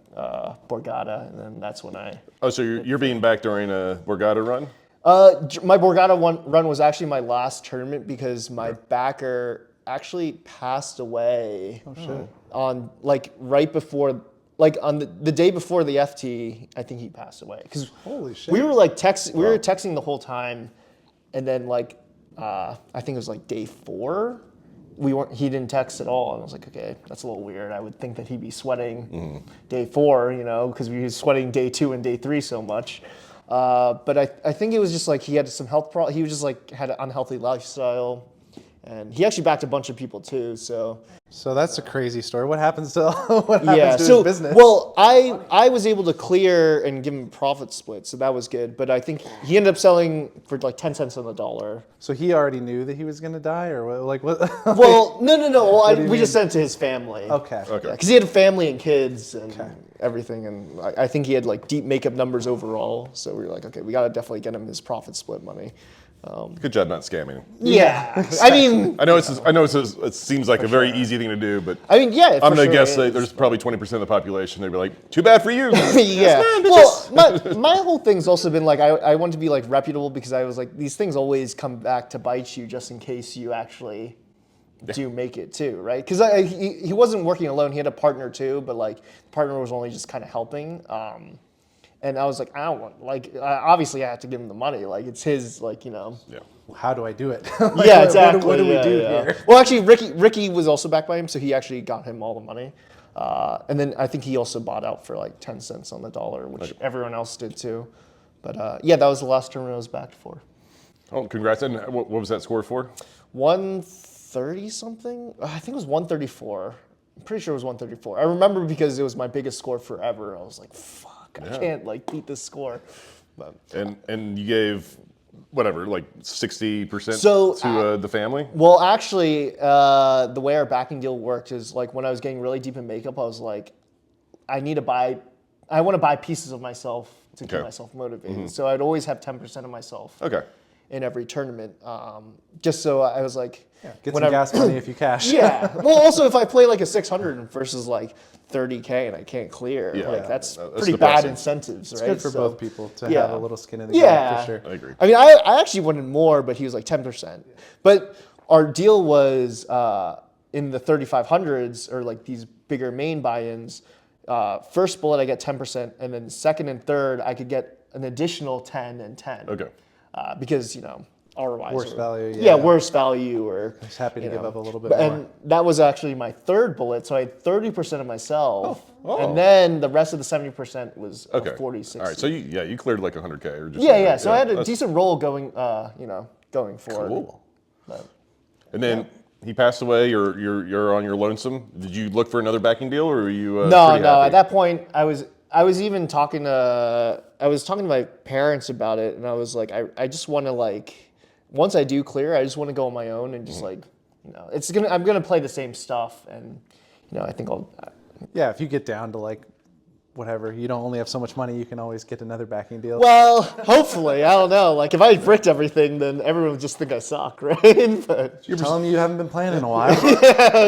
Borgata, and then that's when I. Oh, so you're being back during a Borgata run? My Borgata run was actually my last tournament because my backer actually passed away. Oh shit. On like right before, like on the day before the FT, I think he passed away. Because Holy shit. we were like we were texting the whole time, and then like I think it was like day 4. He didn't text at all, and I was like, okay, that's a little weird. I would think that he'd be sweating day 4, because we were sweating day 2 and day 3 so much. But I think it was just like he had some health problems. He was just like had an unhealthy lifestyle, and he actually backed a bunch of people too. So that's a crazy story. What happens to his business? Well, I was able to clear and give him a profit split, so that was good. But I think he ended up selling for like 10 cents on the dollar. So he already knew that he was going to die, or what? Like what? Well, no. Well, do you we just mean? sent it to his family. Okay. Because he had a family and kids and everything, and I think he had like deep makeup numbers overall. So we were like, okay, we got to definitely get him his profit split money. Good job not scamming him. Yeah, I mean, it seems like a very easy thing to do, but I mean, yeah. I'm gonna guess that there's probably 20% of the population. They'd be like, "Too bad for you." Yeah. Well, my whole thing's also been like I want to be like reputable because I was like these things always come back to bite you just in case you actually do make it too, right? Because he wasn't working alone. He had a partner too, but like the partner was only just kind of helping. And I was like, I don't want, like, obviously I have to give him the money. Like, it's his, like, Yeah. How do I do it? Yeah, exactly. What do we do here? Well, actually, Ricky was also backed by him, so he actually got him all the money. And then I think he also bought out for like 10 cents on the dollar, which everyone else did too. But that was the last tournament I was backed for. Oh, congrats! And what was that score for? 130 something. I think it was 134. I'm pretty sure it was 134. I remember because it was my biggest score forever. I was like, fuck. I can't like beat this score. But, and you gave whatever, like 60% to the family? Well, actually, the way our backing deal worked is like when I was getting really deep in makeup, I was like, I want to buy pieces of myself to keep myself motivated. So I'd always have 10% of myself in every tournament. Just so I was like, get some gas money if you cash. Yeah. Well, also if I play like a 600 versus like 30K and I can't clear, like that's pretty bad incentives, right? It's good for both people to have a little skin in the game, for sure. I agree. I mean, I actually wanted more, but he was like 10%. But our deal was in the 3500s or like these bigger main buy-ins. First bullet I get 10%, and then second and third I could get an additional 10 and 10. Okay. Because ROIs Worst value. Yeah, worst value or. I was happy to give up a little bit And more. that was actually my third bullet, so I had 30% of myself, and then the rest of the 70% was a 40-60. All right, so you cleared like 100K or just. Yeah. So I had a decent roll going, going forward. Cool. But, And then he passed away. You're on your lonesome. Did you look for another backing deal, or were you? no. pretty happy? At that point, I was even talking to my parents about it, and I was like, I just want to like. Once I do clear, I just want to go on my own and just like, I'm gonna play the same stuff, and I think I'll. Yeah, if you get down to like whatever. You don't only have so much money. You can always get another backing deal. Well, hopefully, I don't know. Like if I bricked everything, then everyone would just think I suck, right? But You're telling me you haven't been playing in a while.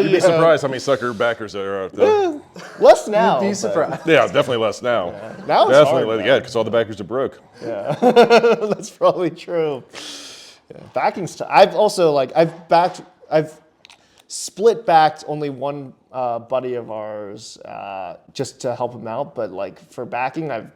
You'd be surprised how many sucker backers there are out there. less now. You'd be but- surprised. Yeah, definitely less now. Now it's Definitely, hard, yeah, because all the backers are broke. That's probably true. Yeah, backing's tough. I've split backed only one buddy of ours just to help him out, but like for backing, I've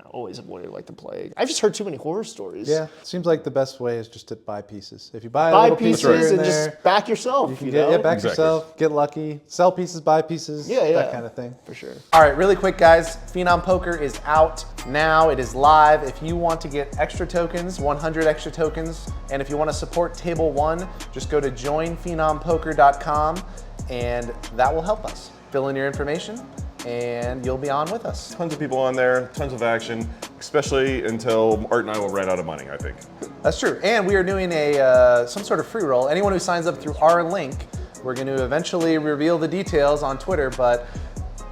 always avoided like the plague. I've just heard too many horror stories. Yeah, seems like the best way is just to buy pieces. If you buy a Buy little piece here pieces and and there, just back yourself. you can know? back Exactly. yourself, get lucky, sell pieces, buy pieces, Yeah, that kind of thing. for sure. All right, really quick, guys. Phenom Poker is out now. It is live. If you want to get extra tokens, 100 extra tokens, and if you want to support Table 1, just go to joinphenompoker.com, and that will help us. Fill in your information, and you'll be on with us. Tons of people on there, tons of action, especially until Art and I will run out of money, I think. That's true. And we are doing a some sort of free roll. Anyone who signs up through our link, we're going to eventually reveal the details on Twitter, but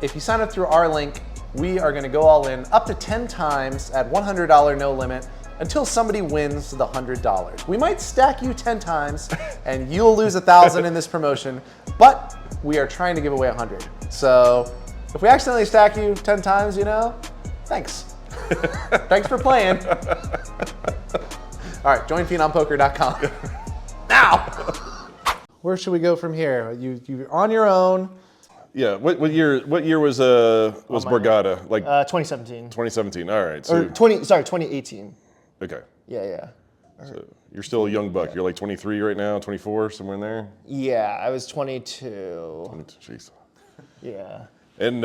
if you sign up through our link, we are going to go all in up to 10 times at $100 no limit until somebody wins the $100. We might stack you 10 times and you'll lose 1,000 in this promotion, but we are trying to give away 100. So if we accidentally stack you 10 times, thanks. Thanks for playing. All right, join phenompoker.com. Now! Where should we go from here? You're on your own. Yeah, what year was Borgata? Like 2017. 2017. All right. Or So 2018. okay. Yeah. So you're still a young buck. You're like 23 right now, 24, somewhere in there. Yeah, I was 22. Jeez. Yeah. And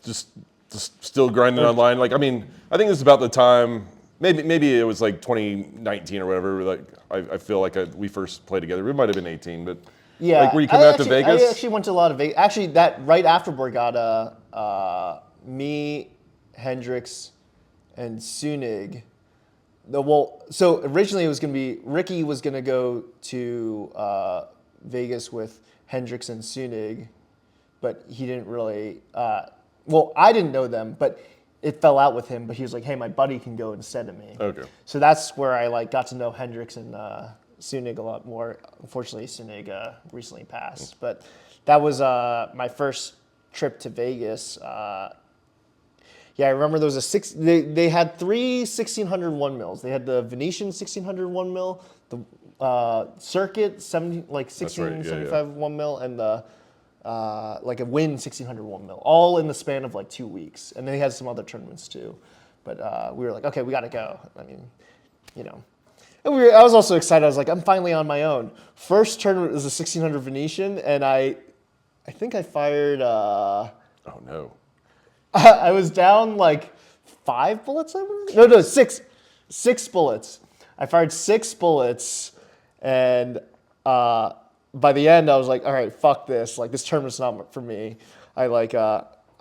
just still grinding online. Like, I mean, I think it's about the time. Maybe it was like 2019 or whatever. Like, I feel like we first played together. It might have been 18, but Yeah. like, were you coming out to Vegas? I actually went to a lot of Vegas. Actually, that right after Borgata, me, Hendricks, and Sunig. So originally it was going to be Ricky was going to go to Vegas with Hendricks and Sunig, but he didn't really. I didn't know them, but it fell out with him. But he was like, "Hey, my buddy can go instead of me." Okay. So that's where I like got to know Hendricks and Sunig a lot more. Unfortunately, Sunig recently passed, but that was my first trip to Vegas. Yeah, I remember there was they had three 1600 1 mils. They had the Venetian 1600 1 mil, the Circuit 1675 1 mil, and the like a Win 1600 1 mil, all in the span of like 2 weeks. And then they had some other tournaments too. But we were like, okay, we got to go. I mean, And I was also excited. I was like, I'm finally on my own. First tournament was a 1600 Venetian, and I think I fired. Oh no. I was down like 5 bullets. No, 6 bullets. I fired 6 bullets, and by the end, I was like, all right, fuck this. Like, this tournament's not for me.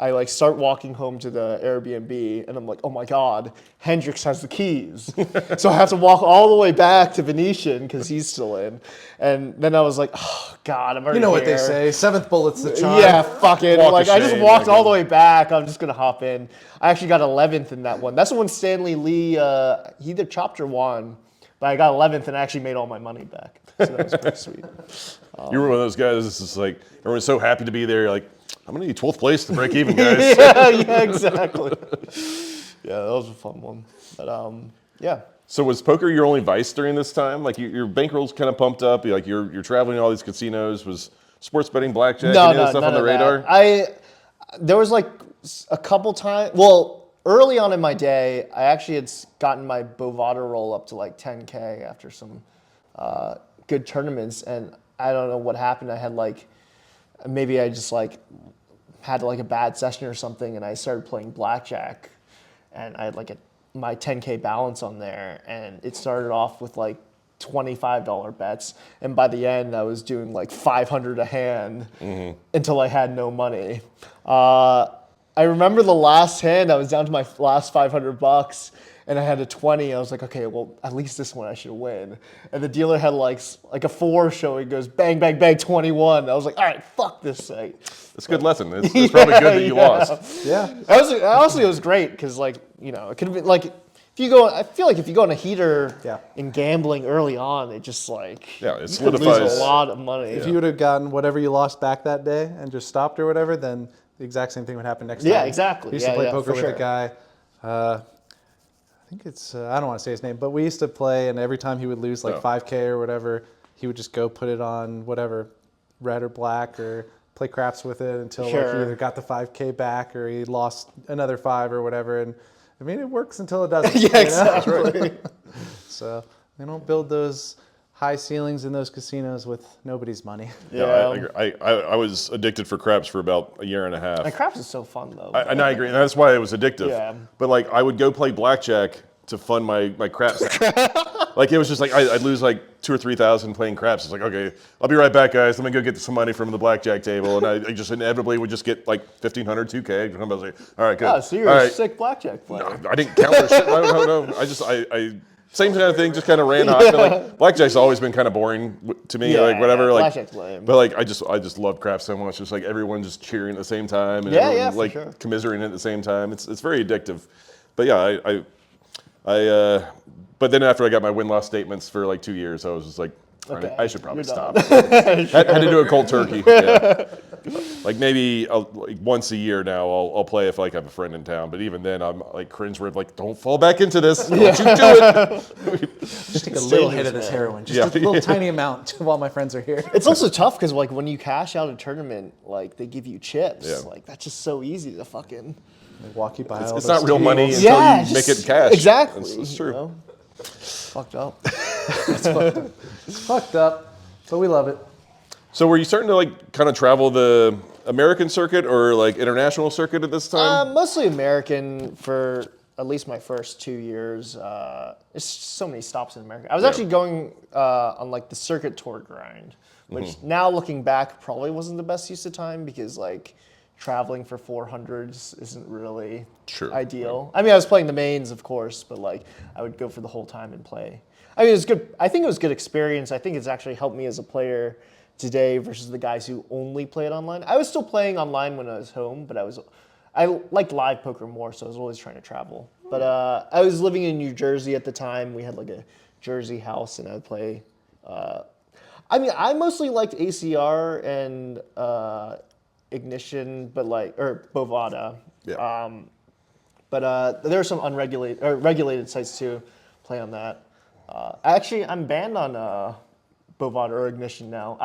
I start walking home to the Airbnb, and I'm like, oh my God, Hendricks has the keys. So I have to walk all the way back to Venetian because he's still in. And then I was like, oh God, I'm already You know what they here. say, 7th bullet's the charm. Yeah, fuck it. Walk Like, of I just shame, walked like all the way back. I'm just going to hop in. I actually got 11th in that one. That's the one Stanley Lee, he either chopped or won. But I got 11th and I actually made all my money back. So that was pretty sweet. You were one of those guys. This is like everyone's so happy to be there. You're like, I'm gonna need 12th place to break even, guys. yeah, exactly. Yeah, that was a fun one. But yeah. So was poker your only vice during this time? Like your bankroll's kind of pumped up. You're traveling to all these casinos. Was sports betting, blackjack, any of that stuff on the radar? There was like a couple times. Well, early on in my day, I actually had gotten my Bovada roll up to like 10K after some good tournaments, and I don't know what happened. I had maybe I just had a bad session or something, and I started playing blackjack, and I had my 10K balance on there, and it started off with $25 bets, and by the end I was doing 500 a hand until I had no money. I remember the last hand I was down to my last $500, and I had a 20. I was like, okay, well, at least this one I should win. And the dealer had like a 4 showing, goes bang, bang, bang, 21. I was like, all right, fuck this site. It's a good lesson. It's probably good that you lost. Yeah. Honestly, it was great because, like, you know, it could have been like, I feel like if you go on a heater in gambling early on, it just like Yeah, it you could solidifies lose a lot of money. If you would have gotten whatever you lost back that day and just stopped or whatever, then the exact same thing would happen next time. Yeah, exactly. We used to play poker for with sure. a guy. I think it's I don't want to say his name, but we used to play, and every time he would lose like 5K or whatever, he would just go put it on whatever, red or black, or play craps with it until like, he either got the 5K back or he lost another 5 or whatever. And I mean, it works until it doesn't. Yeah, exactly. So they don't build those high ceilings in those casinos with nobody's money. Yeah, I was addicted for craps for about a year and a half. And craps is so fun though. And I agree, and that's why it was addictive. Yeah. But like, I would go play blackjack to fund my craps. Like, it was just like I'd lose like 2,000 or 3,000 playing craps. It's like, okay, I'll be right back, guys. Let me go get some money from the blackjack table, and I just inevitably would just get like 1,500, 2K. And I was like, all right, good. Oh, so you're all a right. sick blackjack player. I didn't count or shit. No. I same kind of thing. Just kind of ran hot. Like, blackjack's always been kind of boring to me. Yeah, like whatever. Like, blackjack's lame. but like I just love craps so much. Just like everyone just cheering at the same time and everyone, for like sure. commiserating at the same time. It's very addictive. But yeah, but then after I got my win-loss statements for like 2 years, I was just like, Okay, I should probably you're stop. done. had to do a cold turkey. Yeah. Like maybe like once a year now, I'll play if like I have a friend in town. But even then, I'm like cringe. Where like, don't fall back into this. Don't you do it. Just take a little hit of this heroin, just a little tiny amount while my friends are here. It's also tough because like when you cash out a tournament, like they give you chips. Yeah. Like that's just so easy to fucking. They walk you by all It's those not real money tables. until Yeah, you make just- it cash. Exactly. It's true. You know? Fucked up. It's fucked up, but we love it. So were you starting to like kind of travel the American circuit or like international circuit at this time? Mostly American for at least my first 2 years. There's so many stops in America. I was actually going on like the circuit tour grind, which now looking back probably wasn't the best use of time because like traveling for 400s isn't really ideal. I mean, I was playing the mains, of course, but like I would go for the whole time and play. I mean, it was good. I think it was good experience. I think it's actually helped me as a player today versus the guys who only played online. I was still playing online when I was home, but I liked live poker more, so I was always trying to travel. But I was living in New Jersey at the time. We had like a Jersey house, and I would play. I mean, I mostly liked ACR and Ignition, but or Bovada. Yeah. But there are some unregulated or regulated sites too. Play on that. Actually, I'm banned on Bovada or Ignition now.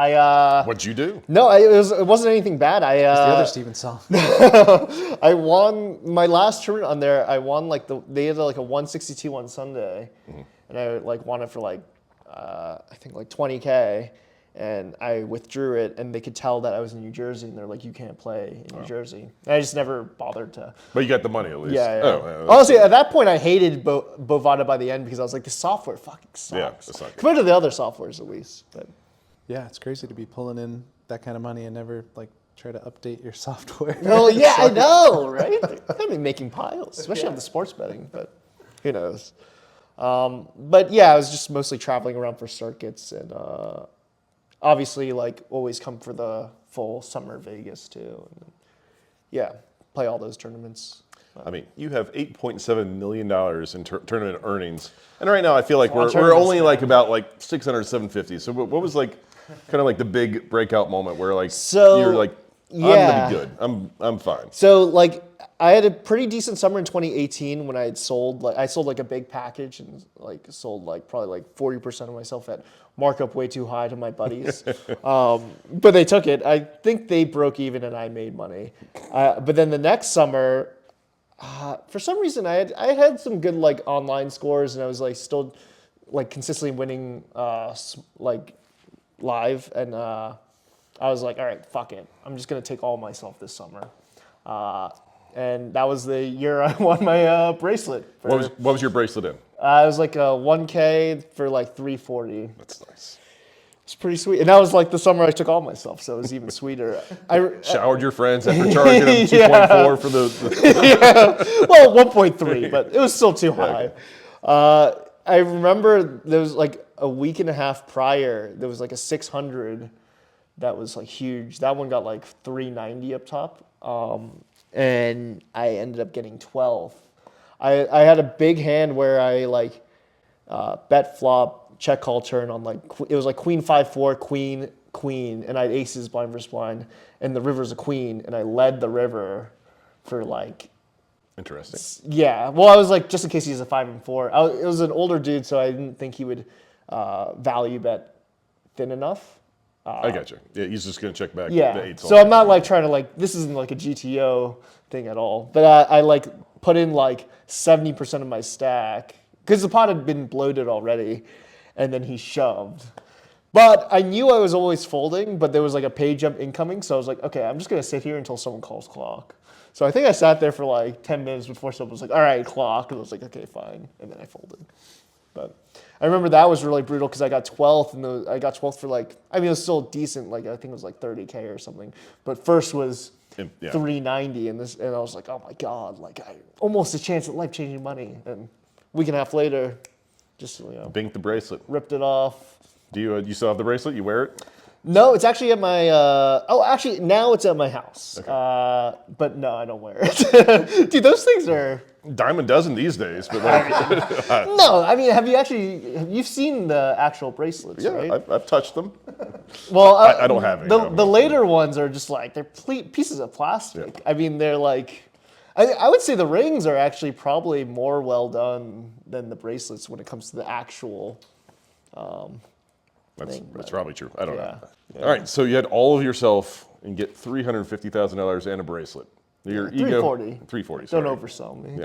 What'd you do? No, it wasn't anything bad. The other Steven song. I won my last tournament on there. I won like they had like a 162 on Sunday, and I like won it for like I think like 20K, and I withdrew it, and they could tell that I was in New Jersey, and they're like, you can't play in New Jersey. And I just never bothered to. But you got the money at least. Yeah. Oh, yeah, Honestly, at that point, I hated Bovada by the end because I was like, the software fucking sucks. Yeah, it's not good. Compared to the other softwares, at least. But Yeah, it's crazy to be pulling in that kind of money and never like try to update your software. well, yeah, I know, right? I've been making piles, especially on the sports betting, but who knows? But yeah, I was just mostly traveling around for circuits and obviously like always come for the full summer Vegas too. And yeah, play all those tournaments. I mean, you have $8.7 million in tournament earnings, and right now I feel like we're tournaments, only like about like 600, 750. So what was like kind of like the big breakout moment where like you're like, I'm gonna be good. I'm fine. So like I had a pretty decent summer in 2018 when I sold like a big package and like sold like probably like 40% of myself at markup way too high to my buddies. But they took it. I think they broke even and I made money. But then the next summer, for some reason I had some good like online scores and I was like still like consistently winning like live and I was like, all right, fuck it. I'm just gonna take all myself this summer. And that was the year I won my bracelet. What was your bracelet in? It was like a 1K for like 340. That's nice. It's pretty sweet. And that was like the summer I took all myself, so it was even sweeter. Showered your friends after charging them 2.4 for the Well, 1.3, but it was still too high. I remember there was like a week and a half prior, there was like a 600 that was like huge. That one got like 390 up top, and I ended up getting 12. I had a big hand where I like bet flop, check call turn on like it was like queen 5-4, queen, and I had aces blind versus blind, and the river's a queen, and I led the river for like. Interesting. Yeah, well, I was like, just in case he's a 5 and 4. It was an older dude, so I didn't think he would value bet thin enough. I got you. Yeah, he's just gonna check back the Yeah, eights. so I'm not like trying to like, this isn't like a GTO thing at all. But I like put in like 70% of my stack because the pot had been bloated already, and then he shoved. But I knew I was always folding, but there was like a pay jump incoming, so I was like, okay, I'm just gonna sit here until someone calls clock. So I think I sat there for like 10 minutes before someone was like, all right, clock. And I was like, okay, fine. And then I folded. But I remember that was really brutal because I got 12th, and I got 12th for like, I mean, it was still decent. Like, I think it was like 30K or something. But first was 390, and I was like, oh my God, like almost a chance at life-changing money. And a week and a half later, just, Binked the bracelet. ripped it off. Do you still have the bracelet? You wear it? No, it's actually at my, actually, now it's at my house. Okay. But no, I don't wear it. Dude, those things are... Dime a dozen these days, but like... No, I mean, you've seen the actual bracelets, right? Yeah, I've touched them. Well, I don't have any. The later ones are just like, they're pieces of plastic. Yeah. I mean, they're like... I would say the rings are actually probably more well done than the bracelets when it comes to the actual... That's probably true. I don't know. Yeah. All right, so you had all of yourself and get $350,000 and a bracelet. Your ego, 340. Don't oversell me.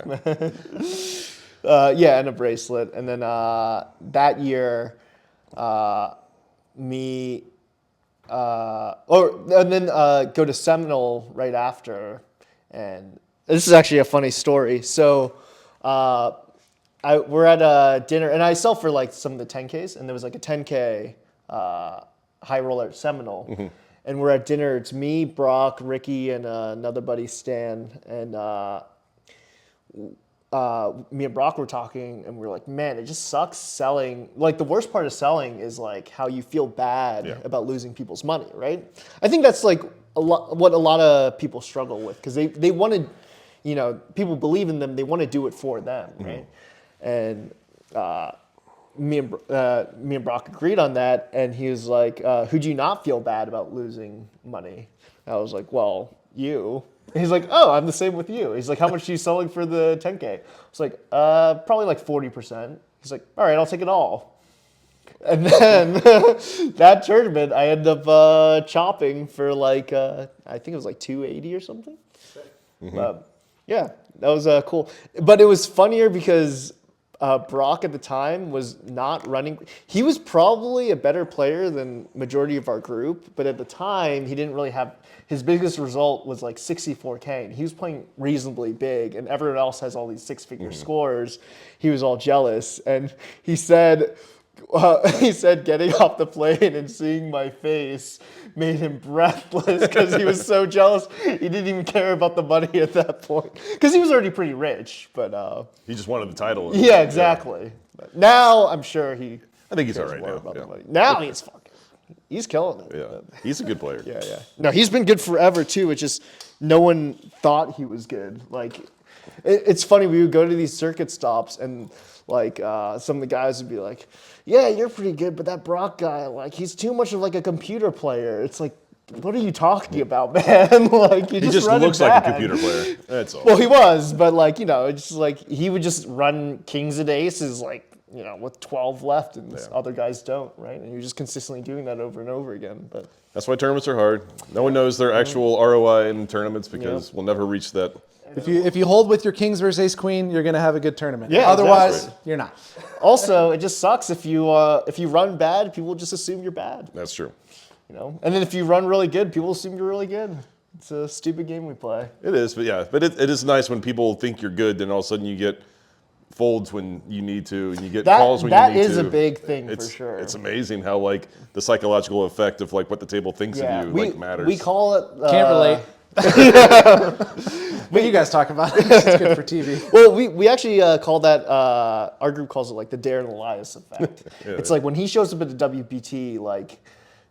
Yeah. And a bracelet, and then that year, go to Seminole right after, and this is actually a funny story. So. We're at a dinner, and I sell for like some of the 10Ks, and there was like a 10K high roller at Seminole. Mm-hmm. And we're at dinner. It's me, Brock, Ricky, and another buddy, Stan. And me and Brock were talking, and we were like, man, it just sucks selling. Like, the worst part of selling is like how you feel bad about losing people's money, right? I think that's like what a lot of people struggle with, because they want to, people believe in them. They want to do it for them, right? And me and Brock agreed on that, and he was like, who do you not feel bad about losing money? And I was like, well, you. And he's like, oh, I'm the same with you. He's like, how much are you selling for the 10K? I was like, probably like 40%. He's like, all right, I'll take it all. And then that tournament, I ended up chopping for like, I think it was like 280 or something. Mm-hmm. Yeah, that was cool. But it was funnier because Brock at the time was not running. He was probably a better player than majority of our group, but at the time he didn't really have, his biggest result was like 64K, and he was playing reasonably big, and everyone else has all these six-figure scores. He was all jealous, and he said getting off the plane and seeing my face made him breathless because he was so jealous. He didn't even care about the money at that point because he was already pretty rich. But he just wanted the title. Yeah, exactly. But now I'm sure I think he's all right now. About the money. Now he's killing it. Yeah, he's a good player. Yeah. No, he's been good forever too. It's just no one thought he was good. Like, it's funny. We would go to these circuit stops and like some of the guys would be like, yeah, you're pretty good, but that Brock guy, like, he's too much of like a computer player. It's like, what are you talking about, man? Like, he just looks like a computer player. That's all. Well, he was, but like, it's just like he would just run kings and aces, like, with 12 left, and other guys don't, right? And you're just consistently doing that over and over again. But that's why tournaments are hard. No one knows their actual ROI in tournaments because we'll never reach that. If you hold with your kings versus ace queen, you're gonna have a good tournament. Yeah, otherwise exactly. You're not. Also, it just sucks if you run bad, people just assume you're bad. That's true. And then if you run really good, people assume you're really good. It's a stupid game we play. It is, but it is nice when people think you're good, then all of a sudden you get folds when you need to, and you get That calls when you need to. that is a big thing for It's sure. It's amazing how like the psychological effect of like what the table thinks of you like matters. We call it. Can't relate. But you guys talk about it. It's good for TV. Well, we actually call that, our group calls it like the Darren Elias effect. It's like when he shows up at the WPT, like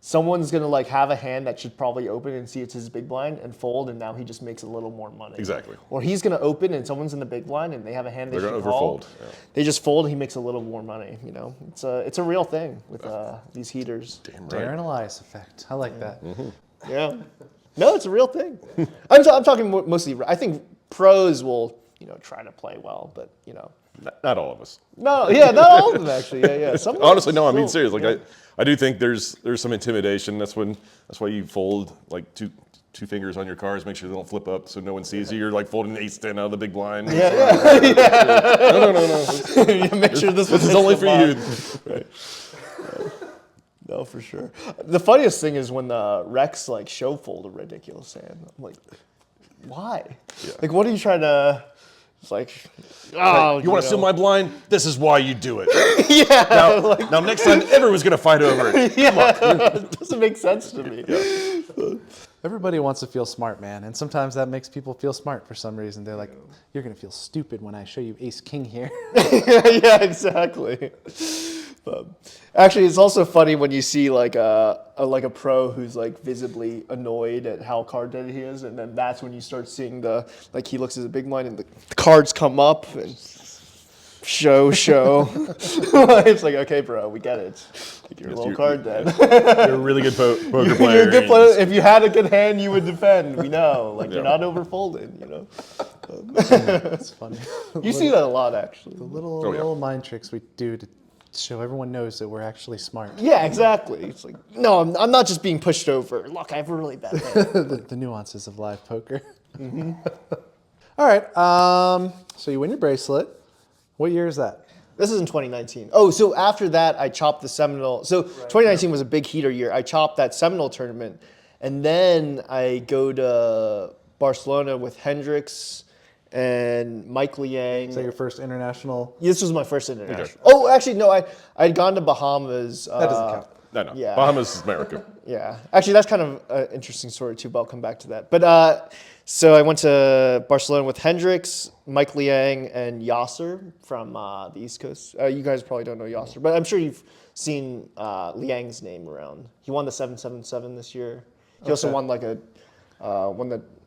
someone's going to like have a hand that should probably open and see it's his big blind and fold, and now he just makes a little more money. Exactly. Or he's going to open and someone's in the big blind and they have a hand they They're should gonna call. overfold, yeah. They just fold and he makes a little more money, you know. It's a real thing with these heaters. Damn right. Darren Elias effect. I like that. Yeah. No, it's a real thing. I'm talking mostly, I think pros will, you know, try to play well, but, you know. Not all of us. No, yeah, not all of them actually. Yeah. Some of them Honestly, no. I mean, still- serious. Like I do think there's some intimidation. That's why you fold like two fingers on your cards. Make sure they don't flip up so no one sees you. You're like folding ace-10 out of the big blind. No. You make sure this This is only for you. Right. No, for sure. The funniest thing is when the Rex like show fold a ridiculous hand. I'm like, why? Yeah. Like, what are you trying to? It's like, oh, You want to steal my blind? This is why you do it. Yeah. Now next time, everyone's gonna fight over it. It doesn't make sense to me. Everybody wants to feel smart, man. And sometimes that makes people feel smart for some reason. They're like, you're going to feel stupid when I show you ace-king here. Yeah, exactly. But actually, it's also funny when you see like a pro who's like visibly annoyed at how card dead he is, and then that's when you start seeing he looks at the big blind and the cards come up and show. It's like, okay, bro, we get it. Like, you're a little card dead. You're a really good poker player. You're a good player. If you had a good hand, you would defend. We know. Like, you're not overfolding, you know. That's funny. You see that a lot, actually. Little mind tricks we do to show everyone knows that we're actually smart. Yeah, exactly. It's like, no, I'm not just being pushed over. Look, I have a really bad hand. the nuances of live poker. All right. So you win your bracelet. What year is that? This is in 2019. Oh, so after that, I chopped the Seminole. So 2019 was a big heater year. I chopped that Seminole tournament, and then I go to Barcelona with Hendricks and Mike Liang. Is that your first international? This was my first international. Oh, actually, no, I'd gone to Bahamas. That doesn't count. No. Yeah. Bahamas is America. Yeah. Actually, that's kind of an interesting story, too, but I'll come back to that. But so I went to Barcelona with Hendricks, Mike Liang, and Yasser from the East Coast. You guys probably don't know Yasser, but I'm sure you've seen Liang's name around. He won the 777 this year. He also won like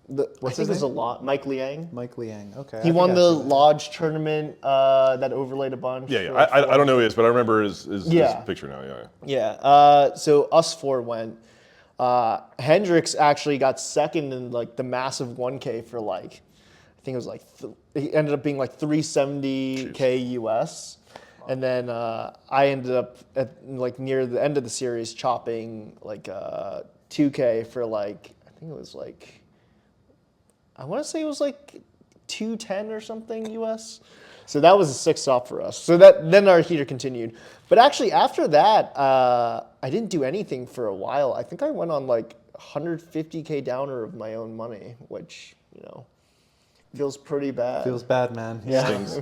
What's I think his there's a name? lot. Mike Liang. Mike Liang. Okay. He won the Lodge tournament that overlaid a bunch. Yeah. I don't know who he is, but I remember his Yeah. picture now. Yeah. Yeah. So us four went. Hendricks actually got second in like the massive 1K for like, I think it was like, he ended up being like 370K US. And then I ended up at like near the end of the series chopping like 2K for like, I think it was like, I want to say it was like 210 or something US. So that was a 6 stop for us. So then our heater continued. But actually after that, I didn't do anything for a while. I think I went on like 150K downer of my own money, which, you know, feels pretty bad. Feels bad, man. Yeah. Stings.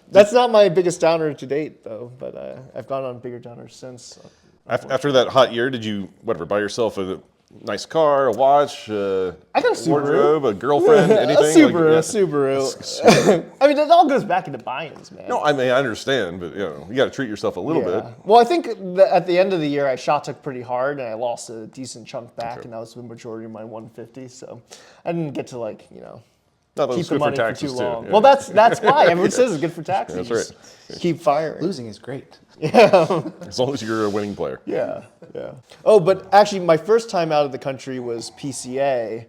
That's not my biggest downer to date, though. But I've gone on bigger downers since. After that hot year, did you buy yourself a nice car, a watch, I got a Subaru. wardrobe, a girlfriend, anything? A Subaru, Like, a Subaru. I mean, it all goes back into buy-ins, man. No, I mean I understand, but you got to treat yourself a little bit. Well, I think at the end of the year, I shot took pretty hard, and I lost a decent chunk back, and that was the majority of my 150. So I didn't get to like, you know, No, that was keep the good for money for taxes too too. long. Yeah. Well, that's why everyone says it's good for taxes. That's Just keep firing. Losing is great. As long as you're a winning player. Yeah. Oh, but actually, my first time out of the country was PCA.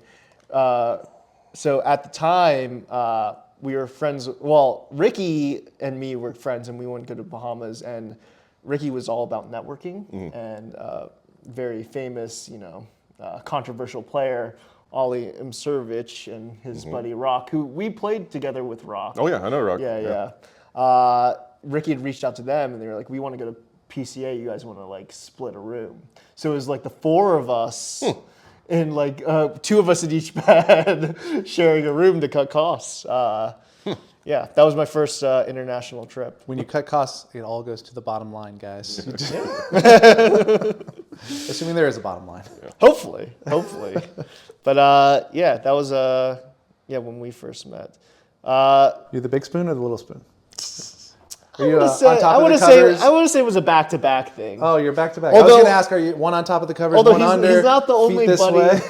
So at the time, we were friends. Well, Ricky and me were friends, and we went to go to Bahamas. And Ricky was all about networking and very famous, you know, controversial player, Ollie Imserovich, and his buddy Rock, who we played together with Rock. Oh yeah, I know Rock. Yeah. Ricky had reached out to them, and they were like, "We want to go to PCA. You guys want to like split a room?" So it was like the four of us, and like 2 of us in each bed, sharing a room to cut costs. yeah, that was my first international trip. When you cut costs, it all goes to the bottom line, guys. Assuming there is a bottom line. Hopefully. But yeah, that was when we first met. You the big spoon or the little spoon? Are I you want on to top of the covers? say I want to say it was a back-to-back thing. Oh, you're back to back. I was Although- going to ask, are you one on top of the covers, Although one under? he's not the feet only this buddy. way?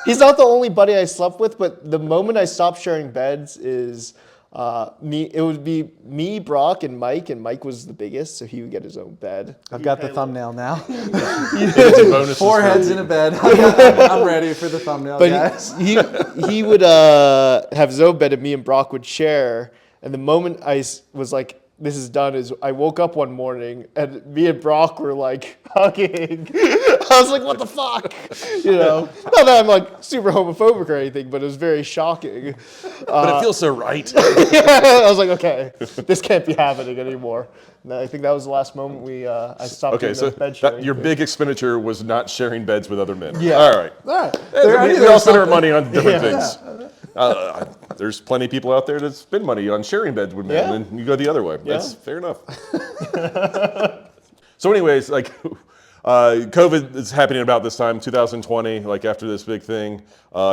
He's not the only buddy I slept with, but the moment I stopped sharing beds is me. It would be me, Brock, and Mike was the biggest, so he would get his own bed. I've got the thumbnail now. Bonuses Four for- heads in a bed. I'm ready for the thumbnail, But guys. he would have his own bed, and me and Brock would share. And the moment I was like, this is done, is I woke up one morning and me and Brock were like hugging. I was like, what the fuck? You know, not that I'm like super homophobic or anything, but it was very shocking. But it feels so right. I was like, okay, this can't be happening anymore. And I think that was the last moment I stopped Okay, doing so the bed sharing. your big expenditure was not sharing beds with other men. Yeah. All right. All right. We all spend our money on different Yeah. things. There's plenty of people out there that spend money on sharing beds with men, Yeah. and you go the other way. That's Yeah. fair enough. So, anyways, like COVID is happening about this time, 2020. Like after this big thing,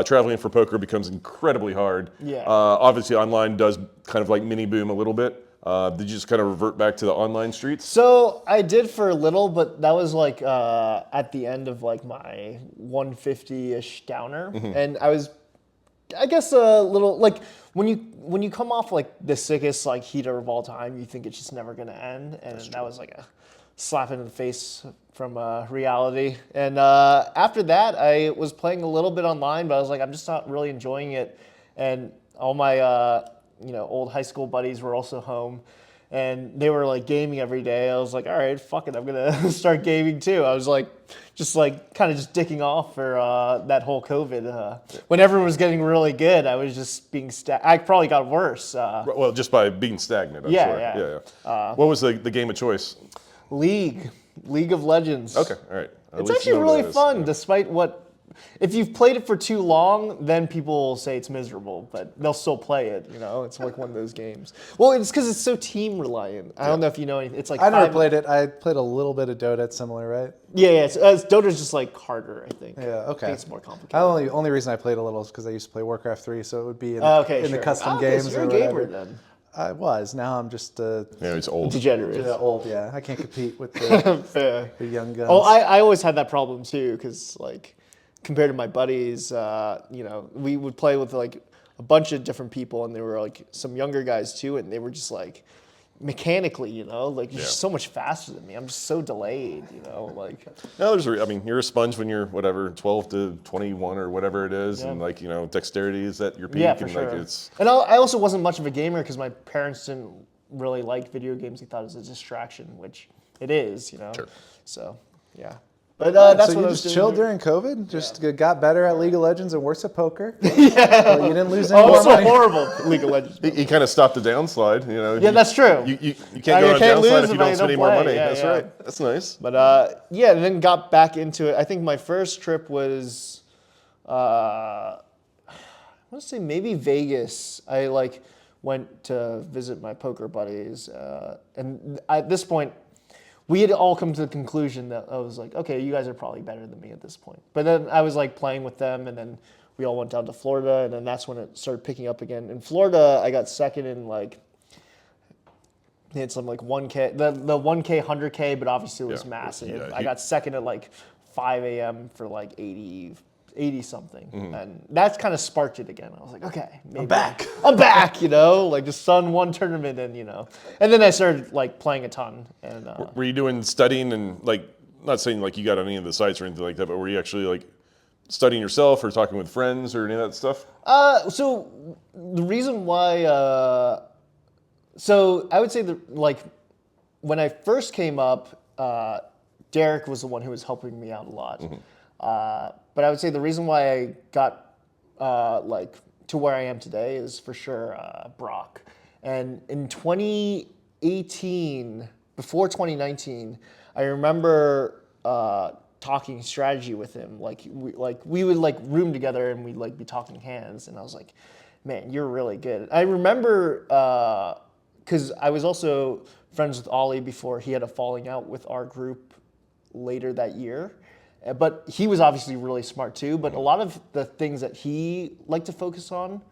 traveling for poker becomes incredibly hard. Yeah. Obviously, online does kind of like mini boom a little bit. Did you just kind of revert back to the online streets? So I did for a little, but that was like at the end of like my 150-ish downer, and I guess a little like when you come off like the sickest like heater of all time, you think it's just never gonna end, and that was like a slap in the face from reality. And after that, I was playing a little bit online, but I was like, I'm just not really enjoying it, and all my old high school buddies were also home. And they were like gaming every day. I was like, all right, fuck it, I'm gonna start gaming too. I was like, kind of dicking off for that whole COVID. When everyone was getting really good, I was just being I probably got worse. Well, just by being stagnant, I'm Yeah, sure. yeah. What was the game of choice? League of Legends. Okay, all right. At It's least you actually know what really that is. fun, despite what. If you've played it for too long, then people will say it's miserable, but they'll still play it. You know, it's like one of those games. Well, it's because it's so team reliant. I don't know if you know anything. It's like I never 5 played it. I played a little bit of Dota. It's similar, right? Yeah. It's Dota's just like harder, I think. Yeah, I okay. think it's more complicated. Only reason I played a little is because I used to play Warcraft 3, so it would be in Okay, the custom okay, games so you're or a whatever. gamer then. I was. Now I'm just Yeah, it's old. Degenerate. old. Yeah, I can't compete with the, Fair. the young guns. Oh, I always had that problem too, because like compared to my buddies, we would play with like a bunch of different people, and there were like some younger guys too, and they were just like mechanically, like you're just so much faster than me. I'm just so delayed, like. No, you're a sponge when you're whatever 12 to 21 or whatever it is, and like dexterity is at your peak, Yeah, for and sure. like it's. And I also wasn't much of a gamer because my parents didn't really like video games. They thought it was a distraction, which it is, Sure. So, yeah. But that's so what you I was just doing. chilled during COVID? Just got better at League of Legends and worse at poker? Yeah. You didn't lose any Oh, more it's so money? horrible, League of Legends. He kind of stopped the downslide, Yeah, that's true. You can't go on a can't downside lose if you if I don't spend any more play. money. Yeah, That's yeah. right. That's nice. But yeah, and then got back into it. I think my first trip was, I want to say maybe Vegas. I went to visit my poker buddies, and at this point, we had all come to the conclusion that I was like, okay, you guys are probably better than me at this point. But then I was like playing with them, and then we all went down to Florida, and then that's when it started picking up again. In Florida, I got second in it's some 1K, the 1K, 100K, but obviously it was Yeah. massive. Yeah, I got second at 5 a.m. for 80 something. And that's kind of sparked it again. I was like, okay, maybe I'm back, just son one tournament and then I started playing a ton. And Were you doing studying and not saying you got on any of the sites or anything like that, but were you actually studying yourself or talking with friends or any of that stuff? So the reason why, so I would say that when I first came up, Derek was the one who was helping me out a lot. But I would say the reason why I got to where I am today is for sure Brock. And in 2018, before 2019, I remember talking strategy with him. We would room together and we'd be talking hands. And I was like, man, you're really good. I remember because I was also friends with Ollie before he had a falling out with our group later that year. But he was obviously really smart too. But a lot of the things that he liked to focus on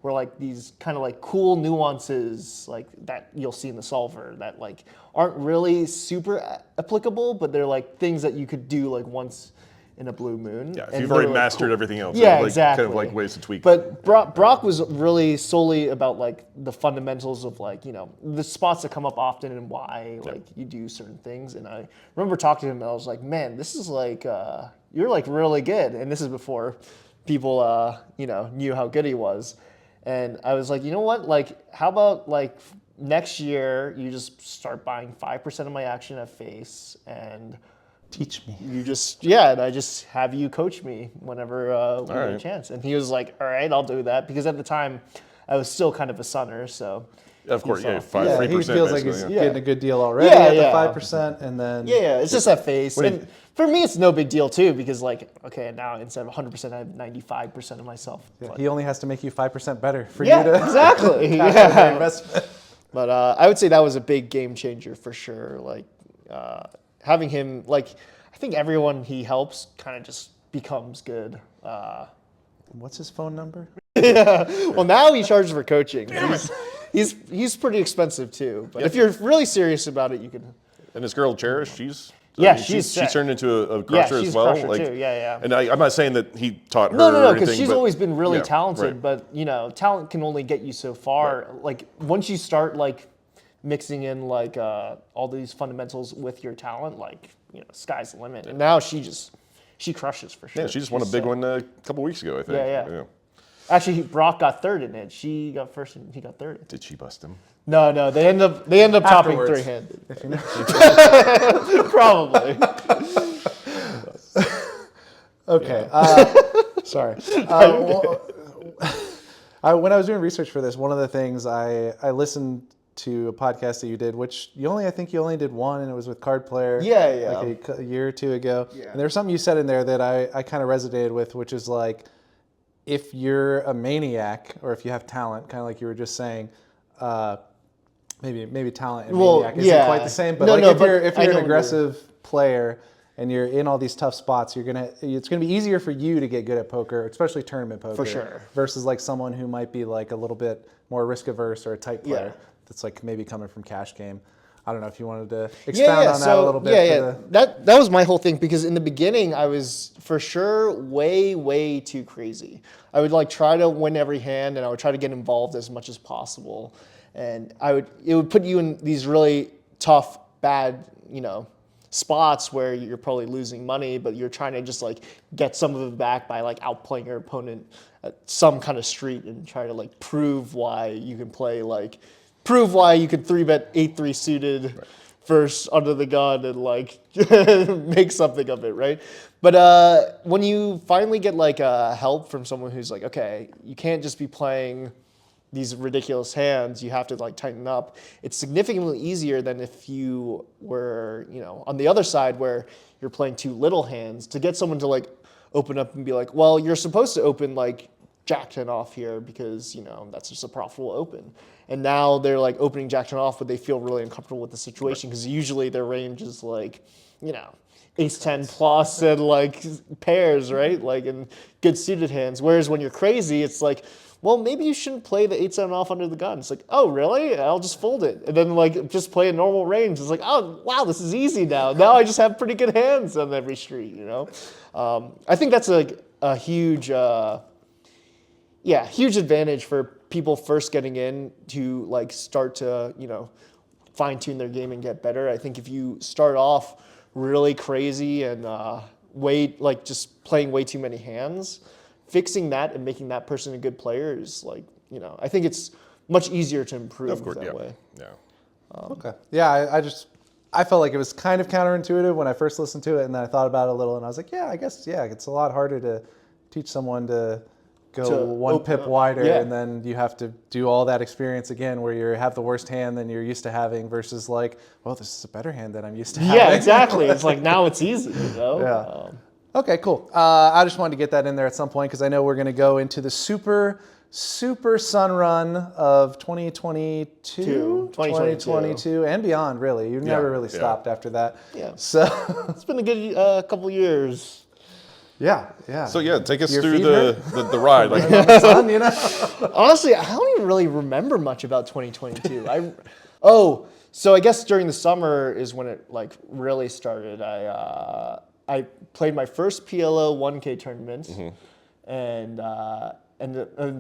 were like these kind of like cool nuances like that you'll see in the solver that like aren't really super applicable, but they're like things that you could do like once in a blue moon. Yeah, if and you've they're, already like, mastered cool. everything else. Yeah, like, exactly. Kind of like ways to tweak. But Brock was really solely about like the fundamentals of like, you know, the spots that come up often and why like you do certain things. And I remember talking to him and I was like, man, this is like, you're like really good. And this is before people, you know, knew how good he was. And I was like, you know what? Like, how about like next year you just start buying 5% of my action at face and Teach me. you just, yeah, and I just have you coach me whenever we get a chance. And he was like, all right, I'll do that. Because at the time, I was still kind of a sunner, so. Of course, yeah, 3%. He feels like he's yeah. getting a good deal already at the 5%, and then Yeah, it's just that face. And for me, it's no big deal too, because like, okay, now instead of 100%, I have 95% of myself. yeah, But, he only has to make you 5% better for yeah, you to exactly. cash out your Yeah. investment. But I would say that was a big game changer for sure. Like having him, like I think everyone he helps kind of just becomes good. What's his phone number? Well, now he charges for coaching. He's pretty expensive too. But if you're really serious about it, you can. And this girl Cherish, she's she's she's turned into a crusher she's as well. a crusher too. Yeah. And I'm not saying that he taught her. No, or because anything, she's but- always been really yeah, talented. right. But you know, talent can only get you so far. Like once you start like mixing in like all these fundamentals with your talent, like you know, sky's the limit. And now she crushes for sure. Yeah, she just won a big one a couple weeks ago, I think. Yeah. Actually, Brock got third in it. She got first, and he got third. Did she bust him? No, they end up topping Afterwards. three-handed. If you know. Probably. Okay. Sorry. When I was doing research for this, one of the things I listened to a podcast that you did, which I think you only did one, and it was with Card Player. Yeah. Like a year or two ago. Yeah. And there was something you said in there that I kind of resonated with, which is like, if you're a maniac or if you have talent, kind of like you were just saying, maybe talent and maniac isn't quite the same, but if you're an aggressive player and you're in all these tough spots, it's gonna be easier for you to get good at poker, especially tournament poker, For sure. versus like someone who might be like a little bit more risk averse or a type player Yeah. that's like maybe coming from cash game. I don't know if you wanted to expound on that a little bit. Yeah. That was my whole thing, because in the beginning I was for sure way too crazy. I would like try to win every hand, and I would try to get involved as much as possible, and it would put you in these really tough, bad, you know, spots where you're probably losing money, but you're trying to just like get some of it back by like outplaying your opponent at some kind of street and try to like prove why you can could 3-bet 8-3 suited first under the gun and like make something of it, right? But when you finally get like help from someone who's like, okay, you can't just be playing these ridiculous hands, you have to like tighten up. It's significantly easier than if you were, you know, on the other side where you're playing too little hands, to get someone to like open up and be like, well, you're supposed to open like Jack 10 off here because, you know, that's just a profitable open. And now they're like opening Jack 10 off, but they feel really uncomfortable with the situation because usually their range is like, you know, Ace 10 plus and like pairs, right? Like in good suited hands. Whereas when you're crazy, it's like, well, maybe you shouldn't play the 8-7 off under the gun. It's like, oh, really? I'll just fold it. And then like just play a normal range. It's like, oh, wow, this is easy now. Now I just have pretty good hands on every street, you know? I think that's a huge, huge advantage for people first getting in to like start to, you know, fine tune their game and get better. I think if you start off really crazy and just playing way too many hands, fixing that and making that person a good player is like, you know, I think it's much easier to improve that way. Yeah. Okay. Yeah, I felt like it was kind of counterintuitive when I first listened to it, and then I thought about it a little, and I was like, yeah, I guess, it's a lot harder to teach someone to go one pip wider, and then you have to do all that experience again where you have the worst hand than you're used to having versus like, well, this is a better hand than I'm used to having. Yeah, exactly. It's like now it's easy, you know? Yeah. Okay, cool. I just wanted to get that in there at some point because I know we're going to go into the super super sun run of 2022, 2022 and beyond, really. You never really stopped after that. Yeah. So, It's been a good couple years. yeah. So yeah, take us Your through feet the ride. Like, Sun, you know? Honestly, I don't even really remember much about 2022. So I guess during the summer is when it like really started. I played my first PLO 1K tournament, and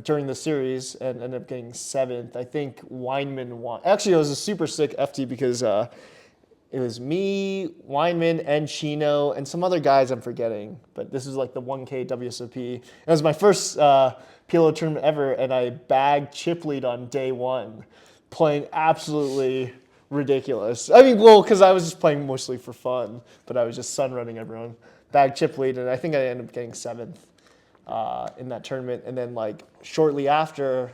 during the series, and ended up getting 7th. I think Weinman won. Actually, it was a super sick FT because it was me, Weinman, and Chino, and some other guys I'm forgetting. But this was like the 1K WSOP. It was my first PLO tournament ever, and I bagged chip lead on day 1, playing absolutely ridiculous. I mean, well, because I was just playing mostly for fun, but I was just sun running everyone. Bagged chip lead, and I think I ended up getting 7th in that tournament. And then like shortly after,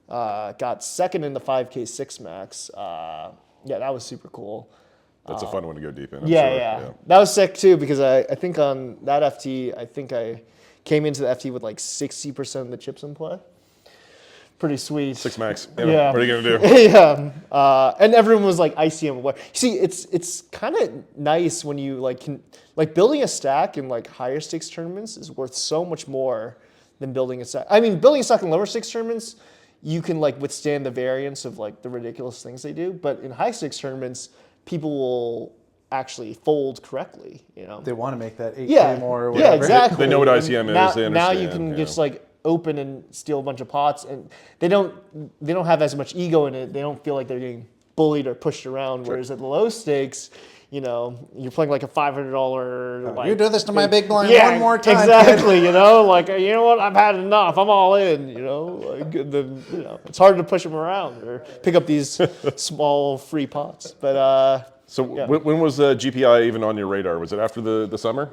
got 2nd in the 5K 6 max. Yeah, that was super cool. that's a fun one to go deep in. I'm Yeah. sure. That was sick too because I think on that FT, I think I came into the FT with like 60% of the chips in play. Pretty sweet. 6 max. Yeah. What are you gonna do? Yeah, and everyone was like ICM. What? See, it's kind of nice when you like can like building a stack in like higher stakes tournaments is worth so much more than building a stack. I mean, building a stack in lower stakes tournaments, you can like withstand the variance of like the ridiculous things they do. But in high stakes tournaments, people will actually fold correctly. You know. They want to make that 8K more or Yeah, whatever. exactly. They know what ICM now, is. They now you understand, can just like open and steal a bunch of pots, and they don't have as much ego in it. They don't feel like they're getting bullied or pushed around. Whereas at the low stakes, you know, you're playing like a $500. Like, You do this to my big blind yeah, one more time. exactly. You know, like you know what? I've had enough. I'm all in. You know, like, then you know it's hard to push them around or pick up these small free pots. But So when was GPI even on your radar? Was it after the summer?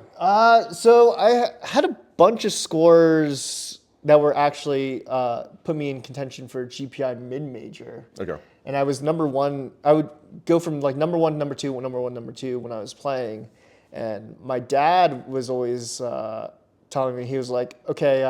so I had a bunch of scores that were actually put me in contention for GPI mid-major. Okay. And I was number 1. I would go from like number 1, number 2, number 1, number 2 when I was playing. And my dad was always telling me, he was like, okay,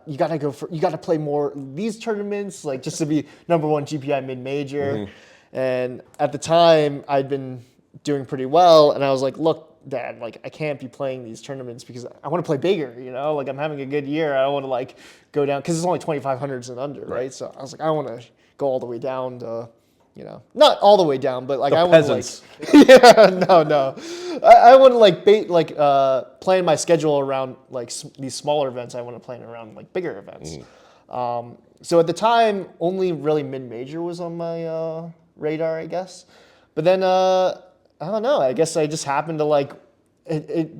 you gotta play more these tournaments, like just to be number 1 GPI mid-major. And at the time, I'd been doing pretty well, and I was like, look, Dad, like I can't be playing these tournaments because I want to play bigger, you know? Like I'm having a good year. I don't want to like go down, because it's only 2,500s and under, right? So I was like, I want to go all the way down to, you know, not all the way down, but like I want to like, yeah, no. I want to like plan my schedule around like these smaller events. I want to plan around like bigger events. So at the time, only really mid-major was on my radar, I guess. But then, I don't know, I guess I just happened to like, it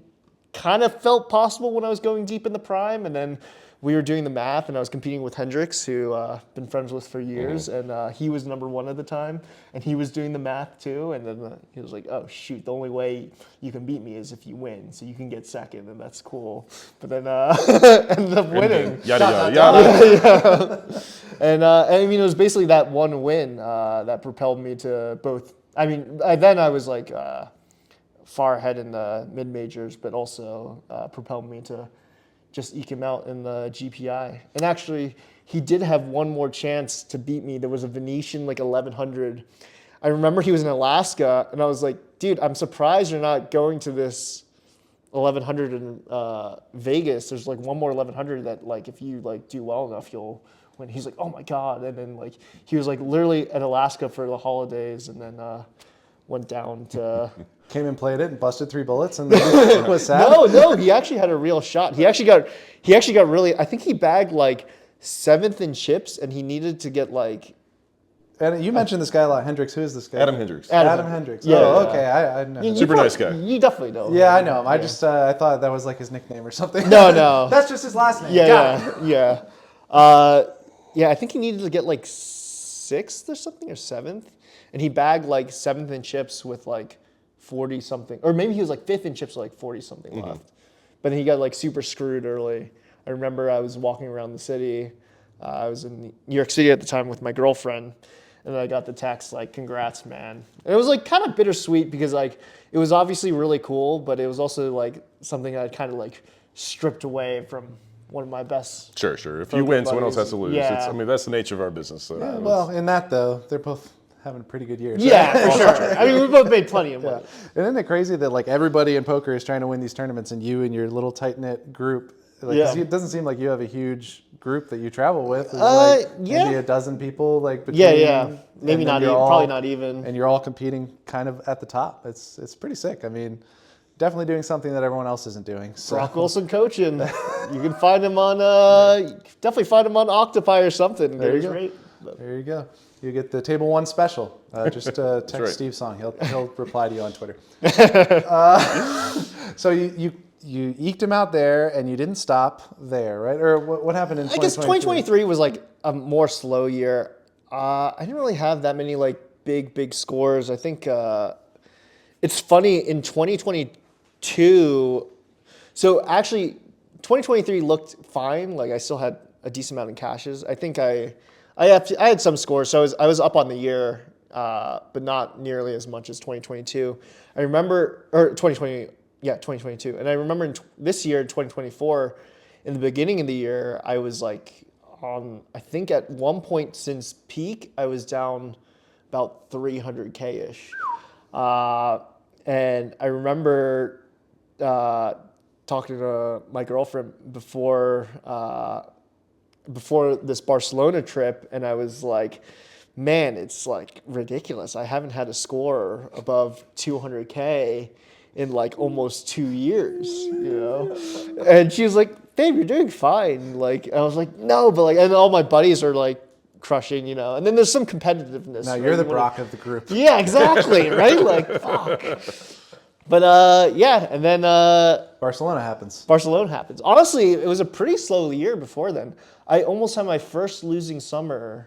kind of felt possible when I was going deep in the prime, and then we were doing the math, and I was competing with Hendrix, who I've been friends with for years, and he was number 1 at the time, and he was doing the math too, and then he was like, oh shoot, the only way you can beat me is if you win, so you can get 2nd, and that's cool. But then ended up winning. Yada, yada. And I mean, it was basically that one win that propelled me to both. I mean, then I was like far ahead in the mid majors, but also propelled me to just eke him out in the GPI. And actually, he did have one more chance to beat me. There was a Venetian like 1100. I remember he was in Alaska, and I was like, dude, I'm surprised you're not going to this 1100 in Vegas. There's like one more 1100 that like if you like do well enough, you'll win. He's like, oh my God. And then like he was like literally at Alaska for the holidays, and then went down to Came and played it and busted 3 bullets and was sad. No, he actually had a real shot. He actually got really, I think he bagged like 7th in chips, and he needed to get like. And you mentioned this guy a lot, Hendrix. Who is this guy? Adam Hendricks. Adam Hendricks. Yeah, oh, yeah. okay. I know. him. Super nice guy. You definitely know. Yeah, I him. know him. I just I thought that was like his nickname or something. No. That's just his last name. Yeah. I think he needed to get like 6th or something, or 7th, and he bagged like 7th in chips with like 40 something, or maybe he was like 5th in chips with like 40 something left. But then he got like super screwed early. I remember I was walking around the city. I was in New York City at the time with my girlfriend, and I got the text like, "Congrats, man." And it was like kind of bittersweet because like it was obviously really cool, but it was also like something I'd kind of like stripped away from one of my best. Sure. If Poker you win, someone else buddies. has to lose. Yeah. I mean, that's the nature of our business. So Yeah, well, in that though, they're both having pretty good years. Yeah, for sure. I mean, we both made plenty of money. And isn't it crazy that like everybody in poker is trying to win these tournaments, and you and your little tight knit group? Like, 'cause Yeah. it doesn't seem like you have a huge group that you travel with. Is it like yeah. maybe a dozen people, like between. Yeah. Maybe and then not you're even. all- Probably not even. And you're all competing kind of at the top. It's pretty sick. I mean, definitely doing something that everyone else isn't doing. So. Brock Wilson coaching. You can find him on. Definitely find him on Octopi or something. There you Get his go. rate. There you go. You get the Table 1 special. Just text right. Steve Song. He'll reply to you on Twitter. So you eked him out there, and you didn't stop there, right? Or what happened in I guess 2023? 2023 was like a more slow year. I didn't really have that many like big scores. I think it's funny in 2022. So actually, 2023 looked fine. Like I still had a decent amount in cashes. I think I had some scores. So I was up on the year, but not nearly as much as 2022. I remember, or 2020. Yeah, 2022. And I remember this year, 2024, in the beginning of the year, I was like I think at one point since peak, I was down about 300K-ish. And I remember talking to my girlfriend before this Barcelona trip, and I was like, man, it's like ridiculous. I haven't had a score above 200K in like almost 2 years, you know? And she was like, babe, you're doing fine. Like, I was like, no, but like, and all my buddies are like crushing, you know? And then there's some competitiveness. Now right? you're the You wanna- Brock of the group. Yeah, exactly, right? Like, fuck. But yeah, and then Barcelona happens. Barcelona happens. Honestly, it was a pretty slow year before then. I almost had my first losing summer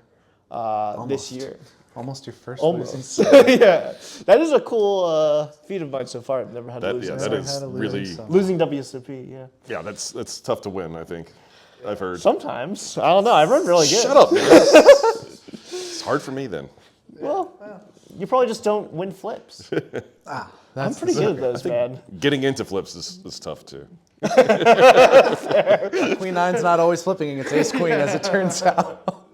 this year. Almost your first Almost. losing. Yeah. That is a cool feat of mine so far. I've never had a losing that summer. is had a losing really summer. Losing WSOP, yeah. yeah. That's tough to win. I think I've heard. Sometimes. I don't know. I run really good. Shut up. Man. It's hard for me then. Well, you probably just don't win flips. I'm pretty good at those, man. Getting into flips is tough too. Queen 9's not always flipping. It's ace queen, as it turns out.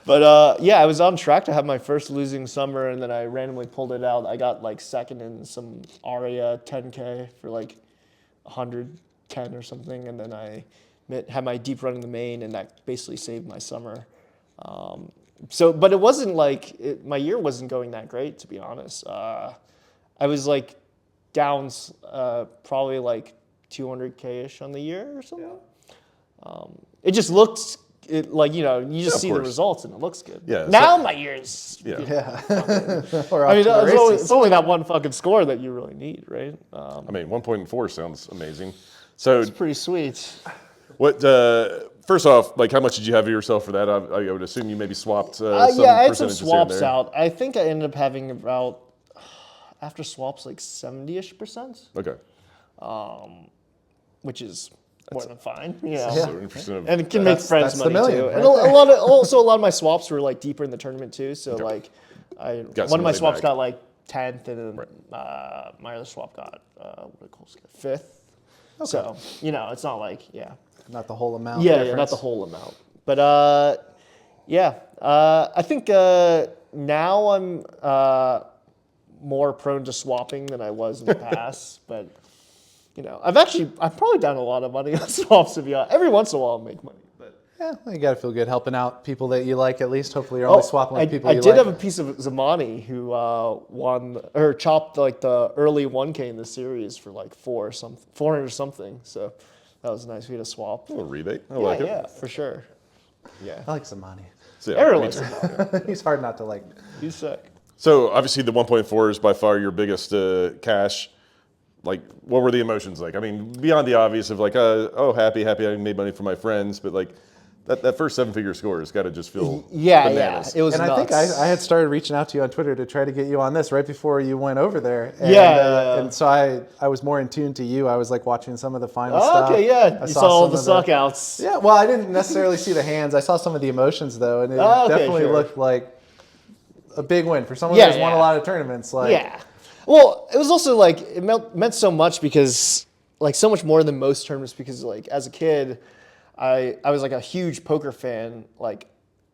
But yeah, I was on track to have my first losing summer, and then I randomly pulled it out. I got like second in some Aria 10K for like 110 or something, and then I had my deep run in the main, and that basically saved my summer. But it wasn't like my year wasn't going that great, to be honest. I was like down probably like 200K-ish on the year or something. It just looked like, you know, you just of see the course. results and it looks good. Yeah, Now my year's. Yeah. Or I mean, off to the races. it's only that one fucking score that you really need, right? I mean, 1.4 sounds amazing. So It's pretty sweet. what? First off, like, how much did you have of yourself for that? I would assume you maybe swapped some Yeah, I had some percentages here and swaps there. out. I think I ended up having about, after swaps, like 70-ish%, Okay. which is more than fine. Yeah. So 70% of And it can make That's- friends that's the money million too. right And a lot of my swaps were like deeper in the tournament too. So like, Got some one of my money swaps back. got like 10th, and then my other swap got what do I call it, 5th. So you know, it's not like Not the whole amount. yeah, difference. not the whole amount. But I think now I'm more prone to swapping than I was in the past. But you know, I'm probably down a lot of money on swaps, to be honest. Every once in a while, I'll make money. But Yeah, well, you got to feel good helping out people that you like at least. Hopefully you're only swapping with people I you did like. have a piece of Zamani who won or chopped like the early 1K in the series for like 400 something. So that was nice. We had a swap. A little rebate. I like it. Yeah, for sure. Yeah. I like Zamani. So, yeah, Everyone me likes too. Zamani. He's hard not to like. He's sick. So obviously the 1.4 is by far your biggest cash. Like, what were the emotions like? I mean, beyond the obvious of like, happy I made money for my friends, but like that first 7-figure score has got to just feel bananas. It was And nuts. I think I had started reaching out to you on Twitter to try to get you on this right before you went over there. And, Yeah. And so I was more in tune to you. I was like watching some of the final Oh, stuff. okay, yeah. I You saw all some the of suckouts. Yeah, well, I didn't necessarily see the hands. I saw some of the emotions though, and it Oh, okay, definitely sure. looked like a big win for someone Yeah, who's won a yeah. lot of tournaments. Like, Yeah. Well, it was also like it meant so much because like so much more than most tournaments because like as a kid, I was like a huge poker fan. Like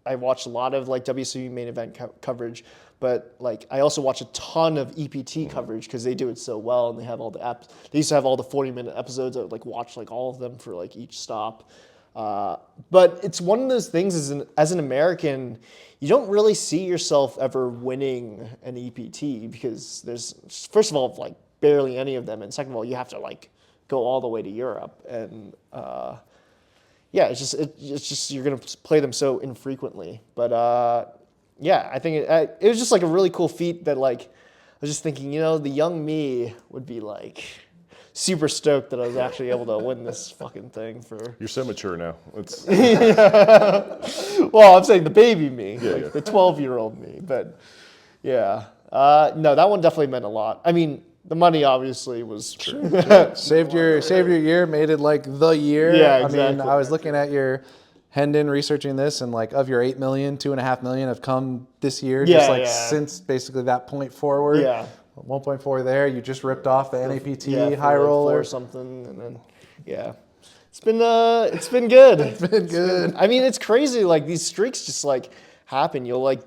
I watched a lot of like WSOP main event coverage, but like I also watch a ton of EPT coverage because they do it so well, and they have all the apps. They used to have all the 40-minute episodes. I would like watch like all of them for like each stop. But it's one of those things as an American, you don't really see yourself ever winning an EPT because there's, first of all, like barely any of them, and second of all, you have to like go all the way to Europe, and yeah, it's just you're gonna play them so infrequently. But yeah, I think it was just like a really cool feat that like I was just thinking, the young me would be like super stoked that I was actually able to win this fucking thing for. You're so mature now. It's Well, I'm saying the baby me, yeah. the 12-year-old me. But yeah, no, that one definitely meant a lot. I mean, the money obviously was Saved your year, made it like the year. Yeah, I mean, exactly. I was looking at your Hendon researching this, and like of your 8 million, 2.5 million have come this year, Yeah, just like yeah. since basically that point forward. Yeah. 1.4 there. You just ripped off the NAPT for high like roller. 4 or something, and then yeah, it's been good. It's been good. I mean, it's crazy. Like these streaks just like happen. You'll like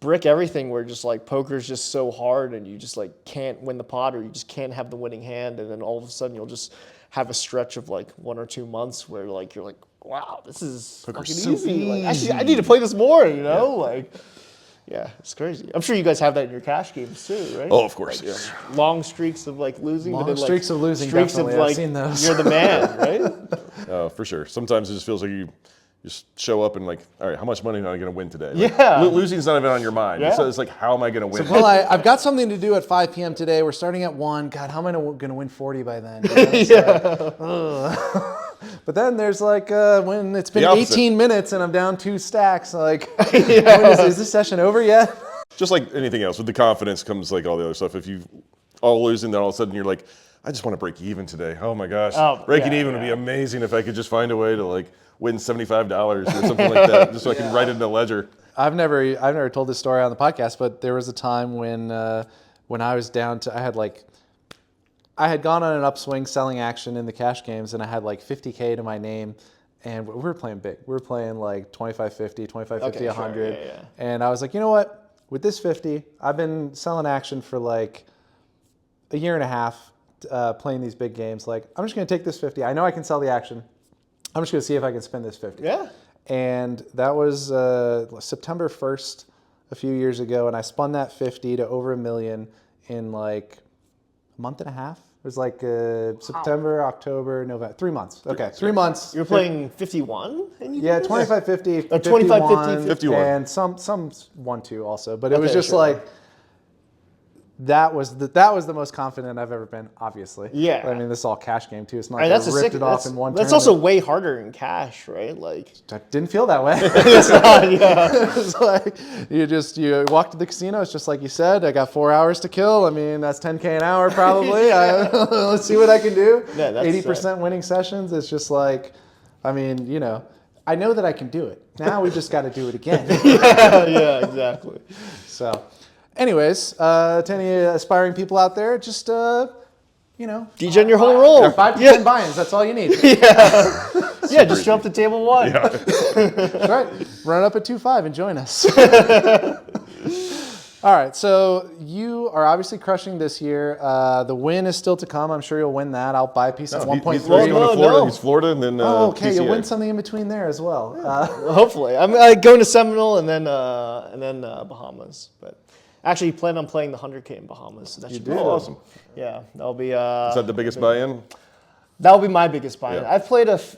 brick everything where just like poker's just so hard, and you just like can't win the pot, or you just can't have the winning hand, and then all of a sudden you'll just have a stretch of like 1 or 2 months where like you're like, wow, this is fucking so easy. Like actually, I need to play this more. Like. Yeah, it's crazy. I'm sure you guys have that in your cash games too, right? Oh, of course. Like, long streaks of like losing. Long but then, like, streaks of losing, streaks definitely. Of, I've like, seen those. You're the man, right? Oh, for sure. Sometimes it just feels like you just show up and like, all right, how much money am I going to win today? Like, Yeah. Losing's not even on your mind. Yeah. It's like, how am I going to win? Well, I've got something to do at 5 p.m. today. We're starting at 1. God, how am I going to win 40 by then? But then there's like when it's been The opposite. 18 minutes and I'm down 2 stacks. Like, is this session over yet? Just like anything else, with the confidence comes like all the other stuff. If you all losing, then all of a sudden you're like, I just want to break even today. Oh my gosh, breaking even would be amazing if I could just find a way to like win $75 or something like that, just so I can write it in the ledger. I've never told this story on the podcast, but there was a time when I was down to I had gone on an upswing selling action in the cash games, and I had like 50K to my name. And we were playing big. We were playing like 25-50, 25-50, 100. Yeah. And I was like, you know what? With this 50, I've been selling action for like a year and a half, playing these big games. Like, I'm just going to take this 50. I know I can sell the action. I'm just going to see if I can spend this 50. Yeah. And that was September 1st a few years ago, and I spun that 50 to over $1 million in like a month and a half. It was like September, October, November, 3 months. Okay, 3 months. You're playing 51? Yeah, 25-50, 25-50, 51. and some 1-2 also. But it was Okay, just sure. like that was the most confident I've ever been. Obviously, Yeah. I mean, this is all cash game too. It's not All right, like that's I a ripped sick. it off in one. That's tournament. also way harder in cash, right? Like. I didn't feel that way. Yeah. It's like you walk to the casino. It's just like you said. I got 4 hours to kill. I mean, that's 10K an hour probably. Let's see what I can do. Yeah, that's 80% winning sessions. It's just like, I mean, I know that I can do it. Now we just got to do it again. Yeah, exactly. So, anyways, to any aspiring people out there, just DJ your whole roll. 5 to 10 buy-ins. That's all you need. Yeah, just jump to table 1. That's right. Run up at 2-5 and join us. All right, so you are obviously crushing this year. The win is still to come. I'm sure you'll win that. I'll buy a piece at 1.3. He's going to Florida. no. He's Florida, and then Oh, okay. You'll PCA. win something in between there as well. Hopefully, I'm going to Seminole and then Bahamas. But actually, plan on playing the 100K in Bahamas. So that should be Oh, fun. awesome. Yeah, that'll be. Is that the biggest buy-in? That'll be my biggest buy-in. Yeah.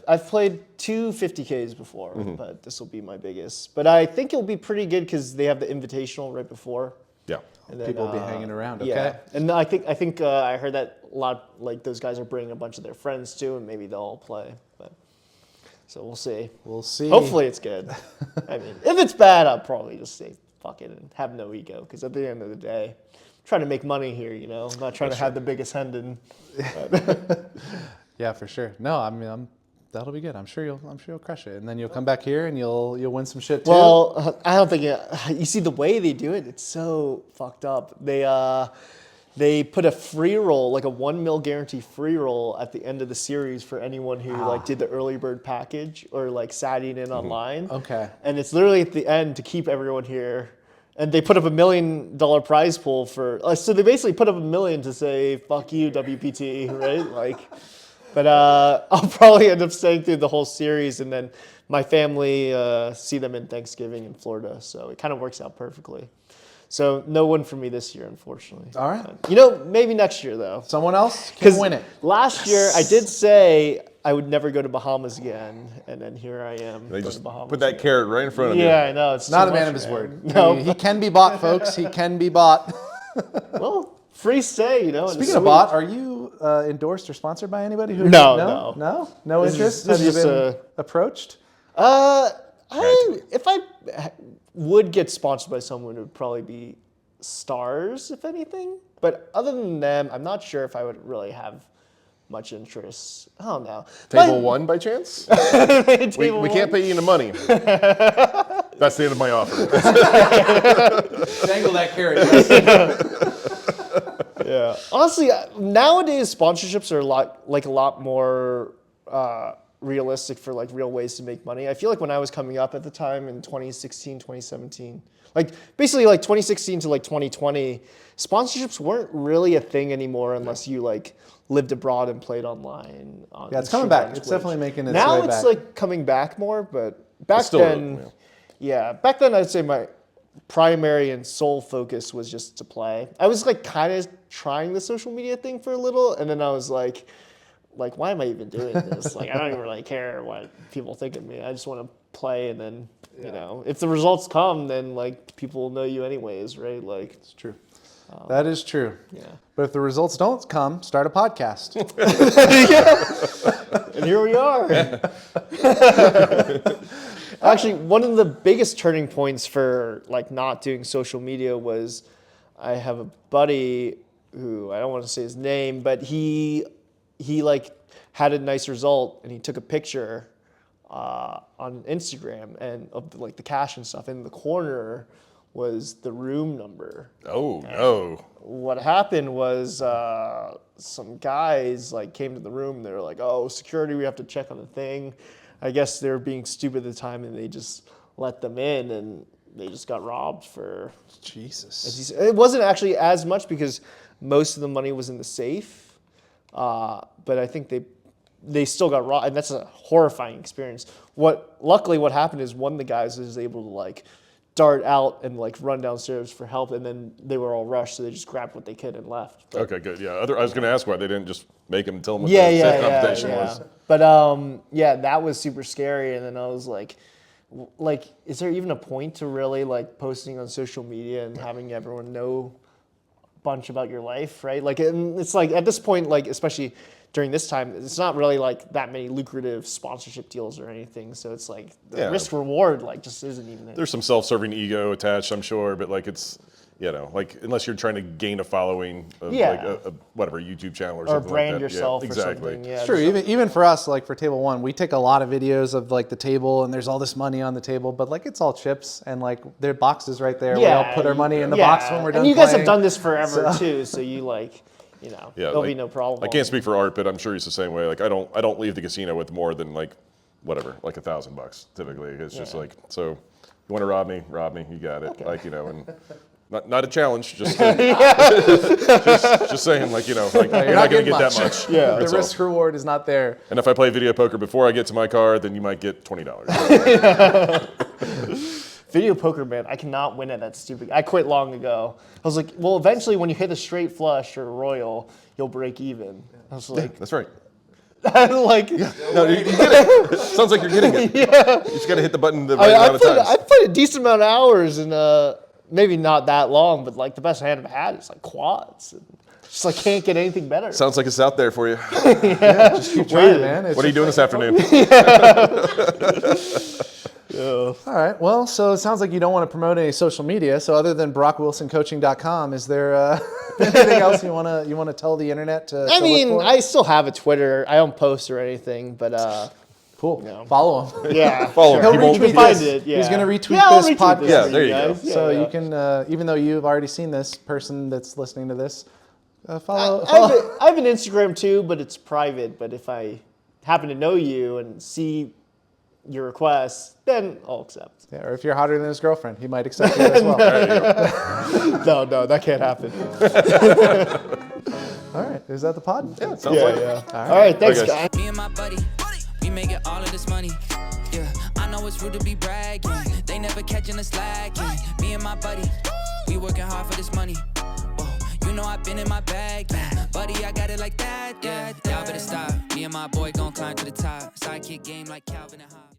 I've played 2 50Ks before, but this will be my biggest. But I think it'll be pretty good because they have the invitational right before. Yeah. And then, People will be hanging around. Okay. Yeah, and I think I heard that a lot. Like those guys are bringing a bunch of their friends too, and maybe they'll all play. But so we'll see. We'll see. Hopefully it's good. I mean, if it's bad, I'll probably just say fuck it and have no ego. Because at the end of the day, I'm trying to make money here. I'm not trying to have the biggest hand in. Yeah, for sure. No, I mean, that'll be good. I'm sure you'll crush it, and then you'll come back here and you'll win some shit too. Well, I don't think you see the way they do it. It's so fucked up. They they put a free roll, like a 1 mil guarantee free roll at the end of the series for anyone who like did the early bird package or like sat in online. Okay. And it's literally at the end to keep everyone here. And they put up $1 million prize pool for, so they basically put up $1 million to say, fuck you, WPT, right? Like, but I'll probably end up staying through the whole series, and then my family see them in Thanksgiving in Florida. So it kind of works out perfectly. So no one for me this year, unfortunately. All right. You know, maybe next year, though. Someone else can win it. Last year, I did say I would never go to Bahamas again, and then here I am. They going just to Bahamas put that again. carrot right in front of you. Yeah, I know. It's Not too a man much, of his man. word. No, He can be bought, folks. He can be bought. well, free stay, you know. and Speaking it's of sweet. bought, are you endorsed or sponsored by anybody? Who? No. No This interest. is Have you just been approached? If I would get sponsored by someone, it would probably be Stars, if anything. But other than them, I'm not sure if I would really have much interest. I don't know. Table 1 by chance? we can't pay you any money. That's the end of my offer. Dangle that carrot. Yeah. Honestly, nowadays sponsorships are a lot more realistic for like real ways to make money. I feel like when I was coming up at the time in 2016, 2017, like basically like 2016 to like 2020, sponsorships weren't really a thing anymore unless you like lived abroad and played online. Yeah, it's coming back. It's definitely making its now way it's back. like coming back more, but back still, then, back then I'd say my primary and sole focus was just to play. I was like kind of trying the social media thing for a little, and then I was like, why am I even doing this? Like, I don't even really care what people think of me. I just want to play, and then, you know, if the results come, then like people will know you anyways, right? Like, It's true. That is true. yeah. But if the results don't come, start a podcast. And here we are. Actually, one of the biggest turning points for like not doing social media was I have a buddy who, I don't want to say his name, but he like had a nice result and he took a picture on Instagram and of like the cash and stuff. In the corner was the room number. Oh, no. What happened was some guys like came to the room. They were like, "Oh, security, we have to check on the thing." I guess they were being stupid at the time, and they just let them in, and they just got robbed for. Jesus. It wasn't actually as much because most of the money was in the safe, but I think they still got robbed, and that's a horrifying experience. Luckily, what happened is one of the guys was able to like dart out and like run downstairs for help, and then they were all rushed, so they just grabbed what they could and left. But, Okay, good. Yeah, I was going to ask why they didn't just make him tell him what yeah, the safe yeah, compensation yeah. was. But that was super scary. And then I was like, is there even a point to really like posting on social media and having everyone know a bunch about your life, right? Like, and it's like at this point, like especially during this time, it's not really like that many lucrative sponsorship deals or anything. So it's like the risk reward like just isn't even. There's some self-serving ego attached, I'm sure, but like it's, you know, like unless you're trying to gain a following of like a whatever YouTube channel or something brand like that. yourself Yeah, or exactly. something. Yeah, It's true. Even for us, like for Table 1, we take a lot of videos of like the table and there's all this money on the table, but like it's all chips and like there are boxes right there. We all put our money in the box when we're done And you guys playing. have done this forever too, so you like, you know, there'll be no problem. I can't speak for Art, but I'm sure he's the same way. Like I don't leave the casino with more than like whatever, like $1,000 typically. It's just like, so you want to rob me, you got it. Okay. Like, you know, and not a challenge, just just saying, like, you know, like you're not going to get that much. Yeah, the That's all. risk reward is not there. And if I play video poker before I get to my car, then you might get $20. Video poker, man, I cannot win at that stupid. I quit long ago. I was like, well, eventually when you hit a straight flush or a royal, you'll break even. I was like, That's right. like, No, you get it. Sounds like you're getting it. Yeah. You just got to hit the button the right amount of times. I played a decent amount of hours and maybe not that long, but like the best hand I've had is like quads. And just like can't get anything better. Sounds like it's out there for you. Just keep trying, man. What are you doing this afternoon? All right. Well, so it sounds like you don't want to promote any social media. So other than BrockWilsonCoaching.com, is there anything else you want to tell the internet to? I mean, look for? I still have a Twitter. I don't post or anything, but cool. you know. Follow him. Yeah, Follow sure. him. You He can won't- find it. Yeah. He's gonna retweet Yeah, I'll this retweet podcast. this Yeah, for there you go. guys. Yeah, So yeah. you can, even though you've already seen this, person that's listening to this, Follow. I have an Instagram too, but it's private. But if I happen to know you and see your requests, then I'll accept. Yeah, or if you're hotter than his girlfriend, he might accept you as well. No, that can't happen. All right, is that the pod? Yeah, it sounds like it. All right, thanks, Okay. guys. Me and my buddy, we making all of this money. Yeah, I know it's rude to be bragging. They never catching us slacking. Me and my buddy, we working hard for this money. Whoa, you know I've been in my bag, yeah. Buddy, I got it like that, yeah. Y'all better stop. Me and my boy gon' climb to the top. Sidekick game like Calvin and Hobbes.